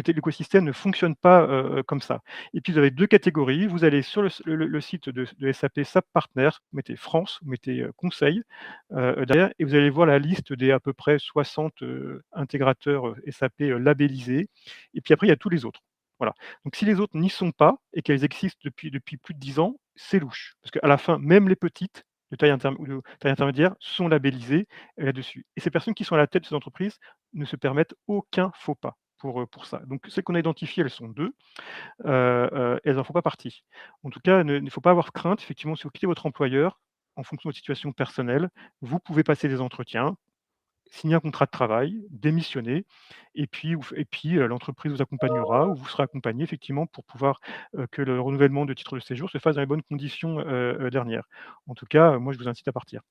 l'écosystème ne fonctionne pas, comme ça. Et puis vous avez 2 catégories, vous allez sur le site de SAP SAP Partners, vous mettez France, vous mettez, conseil, derrière et vous allez voir la liste des à peu près 60, intégrateurs, SAP, labellisés et puis après il y a tous les autres. Voilà. Donc si les autres n'y sont pas et qu'elles existent depuis plus de 10 ans, c'est louche. Parce qu'à la fin, même les petites, de taille ou de taille intermédiaire, sont labellisées, là-dessus. Et ces personnes qui sont à la tête de ces entreprises ne se permettent aucun faux pas. pour ça. Donc celles qu'on a identifiées, elles sont 2, elles en font pas partie. En tout cas, ne il faut pas avoir crainte, effectivement, si vous quittez votre employeur, en fonction de votre situation personnelle, vous pouvez passer des entretiens, signer un contrat de travail, démissionner et puis l'entreprise vous accompagnera ou vous serez accompagné effectivement pour pouvoir, que le renouvellement de titre de séjour se fasse dans les bonnes conditions, dernières. En tout cas, moi je vous incite à partir.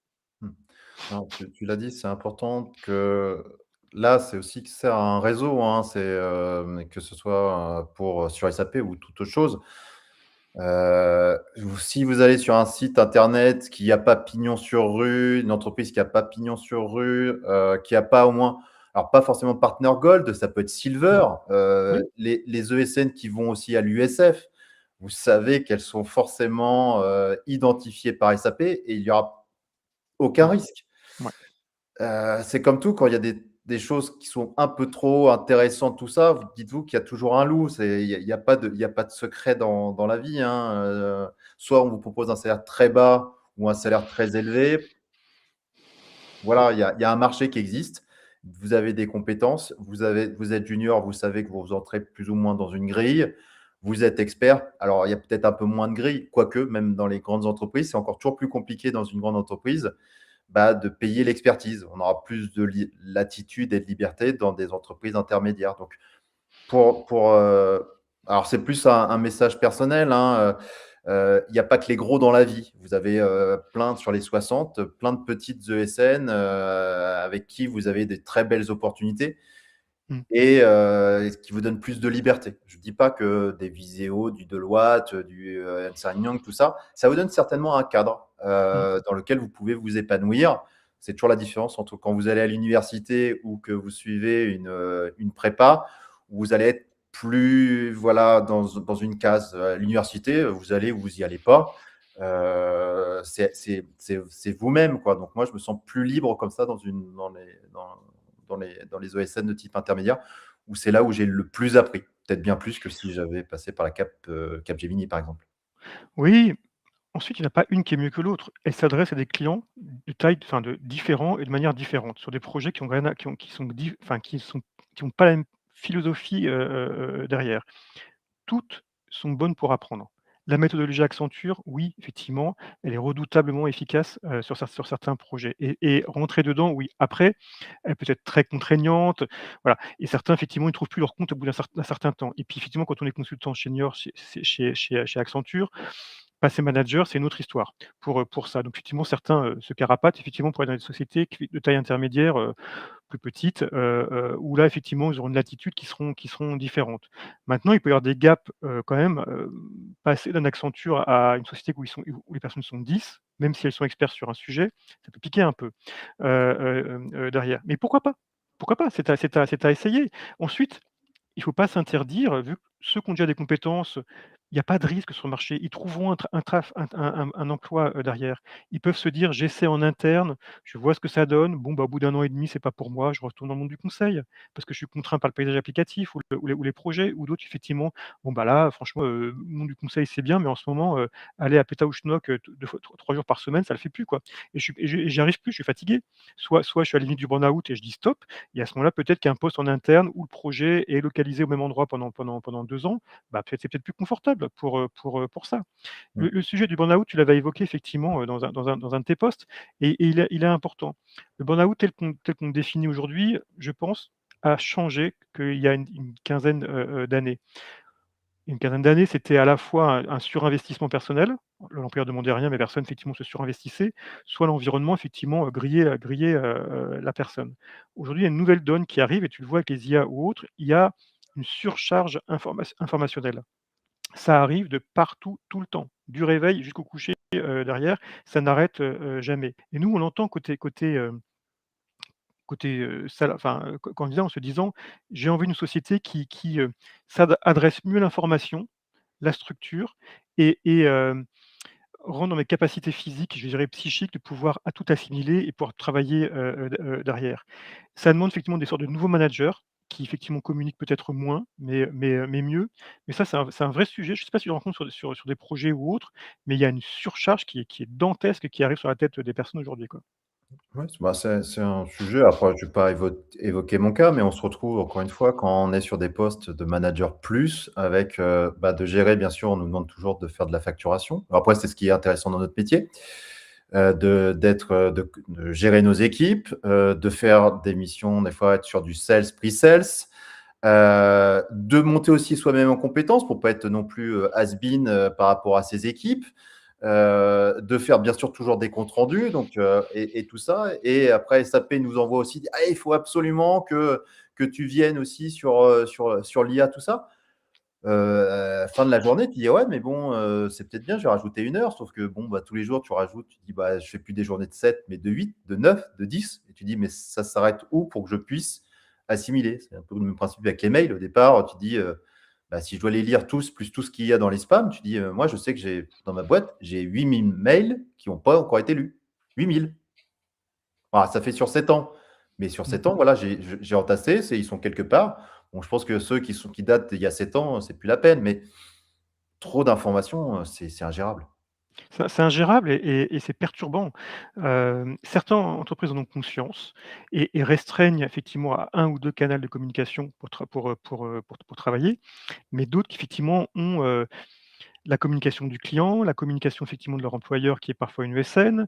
Mmh. Non, tu l'as dit, c'est important que là, c'est aussi que ça sert à un réseau, hein, que ce soit, pour, sur SAP ou toute autre chose. Si vous allez sur un site internet qui a pas pignon sur rue, une entreprise qui a pas pignon sur rue, qui a pas au moins alors pas forcément partner gold, ça peut être silver, Mmh. Oui, les ESN qui vont aussi à l'USF, vous savez qu'elles sont forcément, identifiées par SAP et il y aura aucun mmh, risque. ouais. C'est comme tout, quand il y a des choses qui sont un peu trop intéressantes, tout ça, vous dites-vous qu'il y a toujours un loup. Il y a pas de secret dans la vie, hein, soit on vous propose un salaire très bas ou un salaire très élevé. Voilà, il y a un marché qui existe. Vous avez des compétences, vous êtes junior, vous savez que vous entrez plus ou moins dans une grille. Vous êtes expert, alors il y a peut-être un peu moins de grilles, quoique même dans les grandes entreprises, c'est encore toujours plus compliqué dans une grande entreprise de payer l'expertise. On aura plus de latitude et de liberté dans des entreprises intermédiaires. Donc, pour alors c'est plus un message personnel, hein, il n'y a pas que les gros dans la vie. Vous avez plein sur les 60, plein de petites ESN avec qui vous avez des très belles opportunités Mmh, et qui vous donnent plus de liberté. Je ne dis pas que des Viséo, du Deloitte, du Ernst Young, tout ça, ça vous donne certainement un cadre mmh, dans lequel vous pouvez vous épanouir. C'est toujours la différence entre quand vous allez à l'université ou que vous suivez une prépa, où vous allez être plus voilà, dans une case. À l'université, vous allez ou vous n'y allez pas. C'est vous-même, quoi. Donc moi, je me sens plus libre comme ça dans les ESN de type intermédiaire, où c'est là où j'ai le plus appris. Peut-être bien plus que si j'avais passé par la Capgemini, par exemple. oui. Ensuite, il n'y en a pas une qui est mieux que l'autre. Elle s'adresse à des clients de taille, enfin, de différents et de manière différente, sur des projets qui ont rien à qui ont qui sont di enfin, qui ont pas la même philosophie, derrière. Toutes sont bonnes pour apprendre. La méthodologie Accenture, oui, effectivement, elle est redoutablement efficace, sur certains projets et rentrer dedans, oui. Après, elle peut être très contraignante, voilà et certains, effectivement, ils ne trouvent plus leur compte au bout d'un certain temps et puis, effectivement, quand on est consultant senior chez Accenture, passer manager, c'est une autre histoire pour ça. Donc effectivement, certains, se carapatent effectivement pour aller dans des sociétés de taille intermédiaire, plus petites, où là, effectivement, ils auront une latitude qui seront différentes. Maintenant, il peut y avoir des gaps, quand même, passer d'un Accenture à une société où les personnes sont 10, même si elles sont experts sur un sujet, ça peut piquer un peu, derrière. Mais pourquoi pas? Pourquoi pas? C'est à essayer. Ensuite, il ne faut pas s'interdire, vu que ceux qui ont déjà des compétences, il y a pas de risque sur le marché. Ils trouveront un emploi, derrière. Ils peuvent se dire: «J'essaie en interne, je vois ce que ça donne. Bon, bah, au bout d'un an et demi, c'est pas pour moi, je retourne dans le monde du conseil, parce que je suis contraint par le paysage applicatif ou les projets» ou d'autres effectivement, bon, bah, là, franchement, le monde du conseil, c'est bien, mais en ce moment, aller à Pétaouchnok, 2 fois 3 jours par semaine, ça le fait plus, quoi et je suis et j'y arrive plus, je suis fatigué. Soit je suis à la limite du burn-out et je dis: «Stop» et à ce moment-là, peut-être qu'un poste en interne où le projet est localisé au même endroit pendant 2 ans, bah, peut-être c'est peut-être plus confortable pour ça. Le Mmh. le sujet du burn-out, tu l'avais évoqué effectivement, dans un de tes postes et il est important. Le burn-out tel qu'on le définit aujourd'hui, je pense, a changé qu'il y a une quinzaine, d'années. Une quinzaine d'années, c'était à la fois un surinvestissement personnel, l'employeur demandait rien, mais personne effectivement se surinvestissait, soit l'environnement effectivement, grillait la personne. Aujourd'hui, il y a une nouvelle donne qui arrive et tu le vois avec les IA ou autres, il y a une surcharge informationnelle. Ça arrive de partout, tout le temps, du réveil jusqu'au coucher, derrière, ça n'arrête, jamais et nous, on l'entend côté sala enfin, candidat en se disant: «J'ai envie d'une société qui adresse mieux l'information, la structure et rentre dans mes capacités physiques, je dirais psychiques, de pouvoir à tout assimiler et pouvoir travailler, derrière». Ça demande effectivement des sortes de nouveaux managers qui effectivement communiquent peut-être moins, mais mieux. Mais ça, c'est un vrai sujet. Je ne sais pas si tu le rencontres sur des projets ou autres, mais il y a une surcharge qui est dantesque, qui arrive sur la tête des personnes aujourd'hui, quoi. Ouais, c'est un sujet, après je ne vais pas évoquer mon cas, mais on se retrouve encore une fois quand on est sur des postes de manager plus avec, de gérer bien sûr, on nous demande toujours de faire de la facturation. Après c'est ce qui est intéressant dans notre métier, de gérer nos équipes, de faire des missions, des fois être sur du sales, pre-sales, de monter aussi soi-même en compétences pour pas être non plus, has-been, par rapport à ses équipes. De faire bien sûr toujours des comptes rendus, donc et tout ça. Et après, SAP nous envoie aussi, ah, il faut absolument que tu viennes aussi sur l'IA, tout ça. Fin de la journée, tu dis ouais, mais bon, c'est peut-être bien, je vais rajouter 1 heure, sauf que bon, tous les jours, tu rajoutes, tu dis bah, je fais plus des journées de 7, mais de 8, de 9, de 10. Et tu dis, mais ça s'arrête où pour que je puisse assimiler? C'est un peu le même principe avec les mails. Au départ, tu dis, si je dois les lire tous, plus tout ce qu'il y a dans les spams, tu dis, moi, je sais que j'ai dans ma boîte, j'ai 8000 mails qui n'ont pas encore été lus. 8000. Voilà, ça fait sur 7 ans. Mais sur 7 Mmh. ans, voilà, j'ai entassé, ils sont quelque part. Bon, je pense que ceux qui datent d'il y a 7 ans, c'est plus la peine, mais trop d'informations, c'est ingérable. C'est ingérable et c'est perturbant. Certaines entreprises en ont conscience et restreignent effectivement à un ou 2 canaux de communication pour travailler, mais d'autres qui effectivement ont, la communication du client, la communication effectivement de leur employeur qui est parfois une ESN,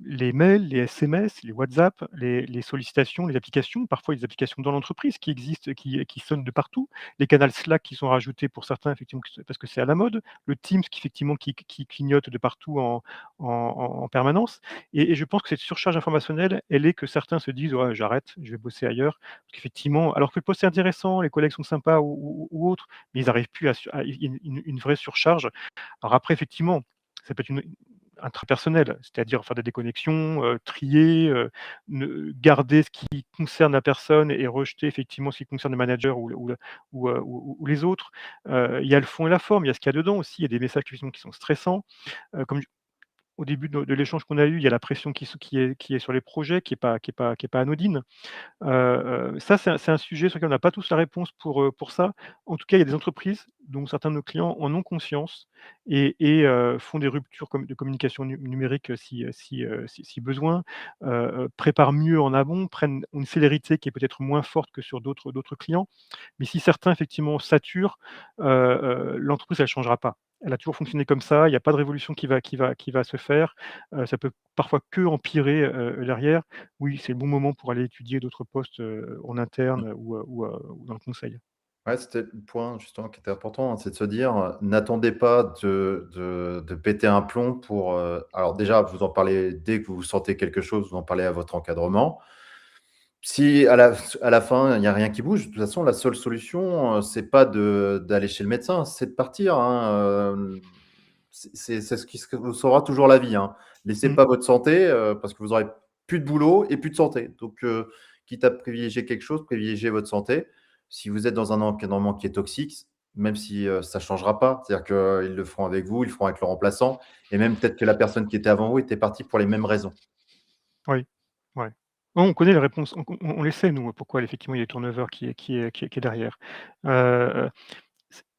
les mails, les SMS, les WhatsApp, les sollicitations, les applications, parfois des applications dans l'entreprise qui existent, qui sonnent de partout. Les canaux Slack qui sont rajoutés pour certains effectivement parce que c'est à la mode. Le Teams qui effectivement qui clignote de partout en permanence et je pense que cette surcharge informationnelle, elle est que certains se disent: «Ouais, j'arrête, je vais bosser ailleurs». Parce qu'effectivement alors que le poste est intéressant, les collègues sont sympas ou autre, mais ils n'arrivent plus à une vraie surcharge. Alors après effectivement, ça peut être une intrapersonnel, c'est-à-dire faire des déconnexions, trier, ne garder ce qui concerne la personne et rejeter effectivement ce qui concerne le manager ou les autres. Il y a le fond et la forme, il y a ce qu'il y a dedans aussi, il y a des messages effectivement qui sont stressants, comme au début de l'échange qu'on a eu, il y a la pression qui est sur les projets, qui est pas anodine. Ça, c'est un sujet sur lequel on n'a pas tous la réponse pour ça. En tout cas, il y a des entreprises dont certains de nos clients en ont conscience et font des ruptures de communication numérique, si besoin, préparent mieux en amont, ont une célérité qui est peut-être moins forte que sur d'autres clients. Mais si certains effectivement saturent, l'entreprise elle changera pas. Elle a toujours fonctionné comme ça, il y a pas de révolution qui va se faire. Ça peut parfois que empirer, derrière. Oui, c'est le bon moment pour aller étudier d'autres postes, en interne ou dans le conseil. Ouais, c'était le point justement qui était important, hein, c'est de se dire, n'attendez pas de péter un plomb pour, alors déjà, vous en parlez dès que vous sentez quelque chose, vous en parlez à votre encadrement. Si à la fin, il y a rien qui bouge, de toute façon, la seule solution, c'est pas d'aller chez le médecin, c'est de partir, hein, c'est ce qui se vous sauvera toujours la vie, hein. Laissez Mmh, pas votre santé, parce que vous aurez plus de boulot et plus de santé. Donc, quitte à privilégier quelque chose, privilégiez votre santé. Si vous êtes dans un environnement qui est toxique, même si, ça changera pas, c'est-à-dire qu'ils le feront avec vous, ils le feront avec le remplaçant et même peut-être que la personne qui était avant vous était partie pour les mêmes raisons. oui, ouais. Non, on connaît les réponses, on les sait nous, pourquoi effectivement il y a les turnover qui est derrière. Heu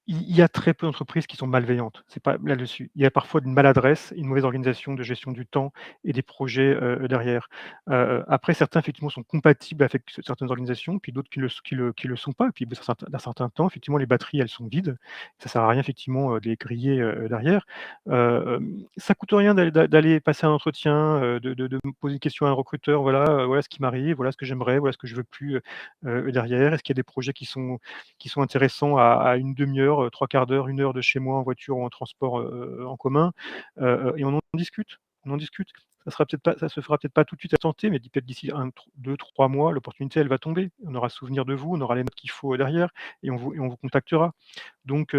il y a très peu d'entreprises qui sont malveillantes, c'est pas là-dessus. Il y a parfois une maladresse, une mauvaise organisation de gestion du temps et des projets, derrière. Après certains effectivement sont compatibles avec certaines organisations, puis d'autres qui le sont pas. Puis d'un certain temps, effectivement, les batteries, elles sont vides. Ça sert à rien effectivement, de les griller, derrière. Ça coûte rien d'aller passer un entretien, de me poser une question à un recruteur. Voilà ce qui m'arrive, voilà ce que j'aimerais, voilà ce que je veux plus, derrière. Est-ce qu'il y a des projets qui sont intéressants à une demi-heure, 3/4 d'heure, 1 heure de chez moi en voiture ou en transport, en commun, et on en discute, on en discute. Ça se fera peut-être pas tout de suite à tenter, mais peut-être d'ici 2-3 mois, l'opportunité, elle va tomber. On aura souvenir de vous, on aura les notes qu'il faut derrière et on vous contactera. Donc,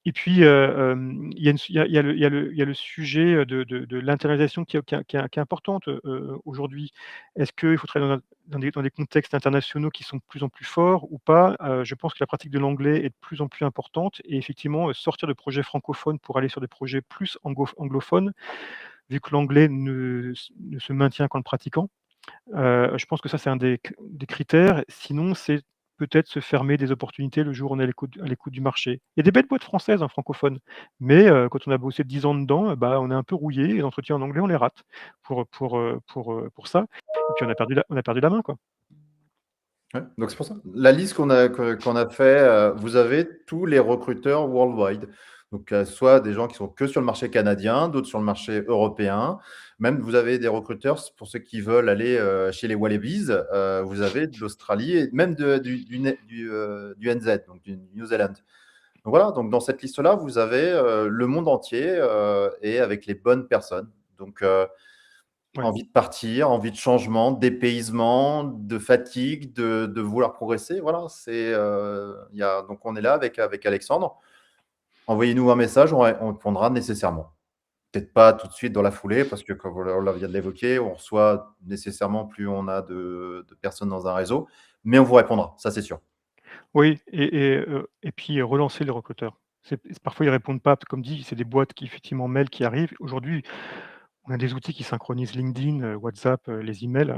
et puis, il y a le sujet, de l'internalisation qui est importante, aujourd'hui. Est-ce qu'il faut travailler dans des contextes internationaux qui sont de plus en plus forts ou pas? Je pense que la pratique de l'anglais est de plus en plus importante et effectivement, sortir de projets francophones pour aller sur des projets plus anglophones, vu que l'anglais ne se maintient qu'en le pratiquant. Je pense que ça, c'est un des critères. Sinon, c'est peut-être se fermer des opportunités le jour où on est à l'écoute du marché. Il y a des belles boîtes françaises, hein, francophones, mais quand on a bossé 10 ans dedans, bah, on est un peu rouillé, les entretiens en anglais, on les rate pour ça et puis on a perdu la main, quoi. Ouais, donc c'est pour ça. La liste qu'on a fait, vous avez tous les recruteurs worldwide. Donc, soit des gens qui sont que sur le marché canadien, d'autres sur le marché européen. Même vous avez des recruteurs pour ceux qui veulent aller, chez les Wallabies, vous avez de l'Australie et même du NZ, donc du New Zealand. Donc voilà, donc dans cette liste-là, vous avez, le monde entier, et avec les bonnes personnes. Donc, Ouais. envie de partir, envie de changement, dépaysement, de fatigue, de vouloir progresser. Voilà, donc on est là avec Alexandre. Envoyez-nous un message, on répondra nécessairement. Peut-être pas tout de suite dans la foulée, parce que comme on vient de l'évoquer, on reçoit nécessairement plus on a de personnes dans un réseau, mais on vous répondra, ça c'est sûr. Oui et puis, relancer les recruteurs. Parfois ils répondent pas, comme dit, c'est des boîtes qui effectivement mails qui arrivent. Aujourd'hui, on a des outils qui synchronisent LinkedIn, WhatsApp, les emails,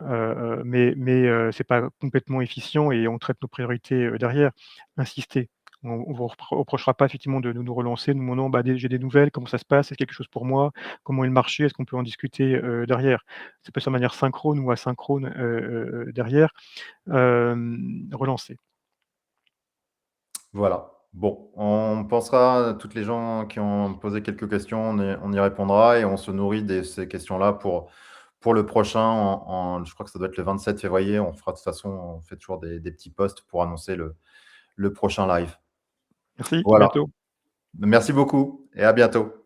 c'est pas complètement efficient et on traite nos priorités, derrière. Insister. On vous reprochera pas effectivement de nous relancer, nous demandant: «Bah, j'ai des nouvelles, comment ça se passe? Est-ce quelque chose pour moi? Comment est le marché? Est-ce qu'on peut en discuter?» derrière. Ça peut être de manière synchrone ou asynchrone, derrière. Relancer. Voilà. Bon, on pensera à toutes les gens qui ont posé quelques questions, on y répondra et on se nourrit de ces questions-là pour le prochain je crois que ça doit être le 27 février. On fera de toute façon, on fait toujours des petits posts pour annoncer le prochain live. Merci, à Voilà. bientôt. Merci beaucoup et à bientôt.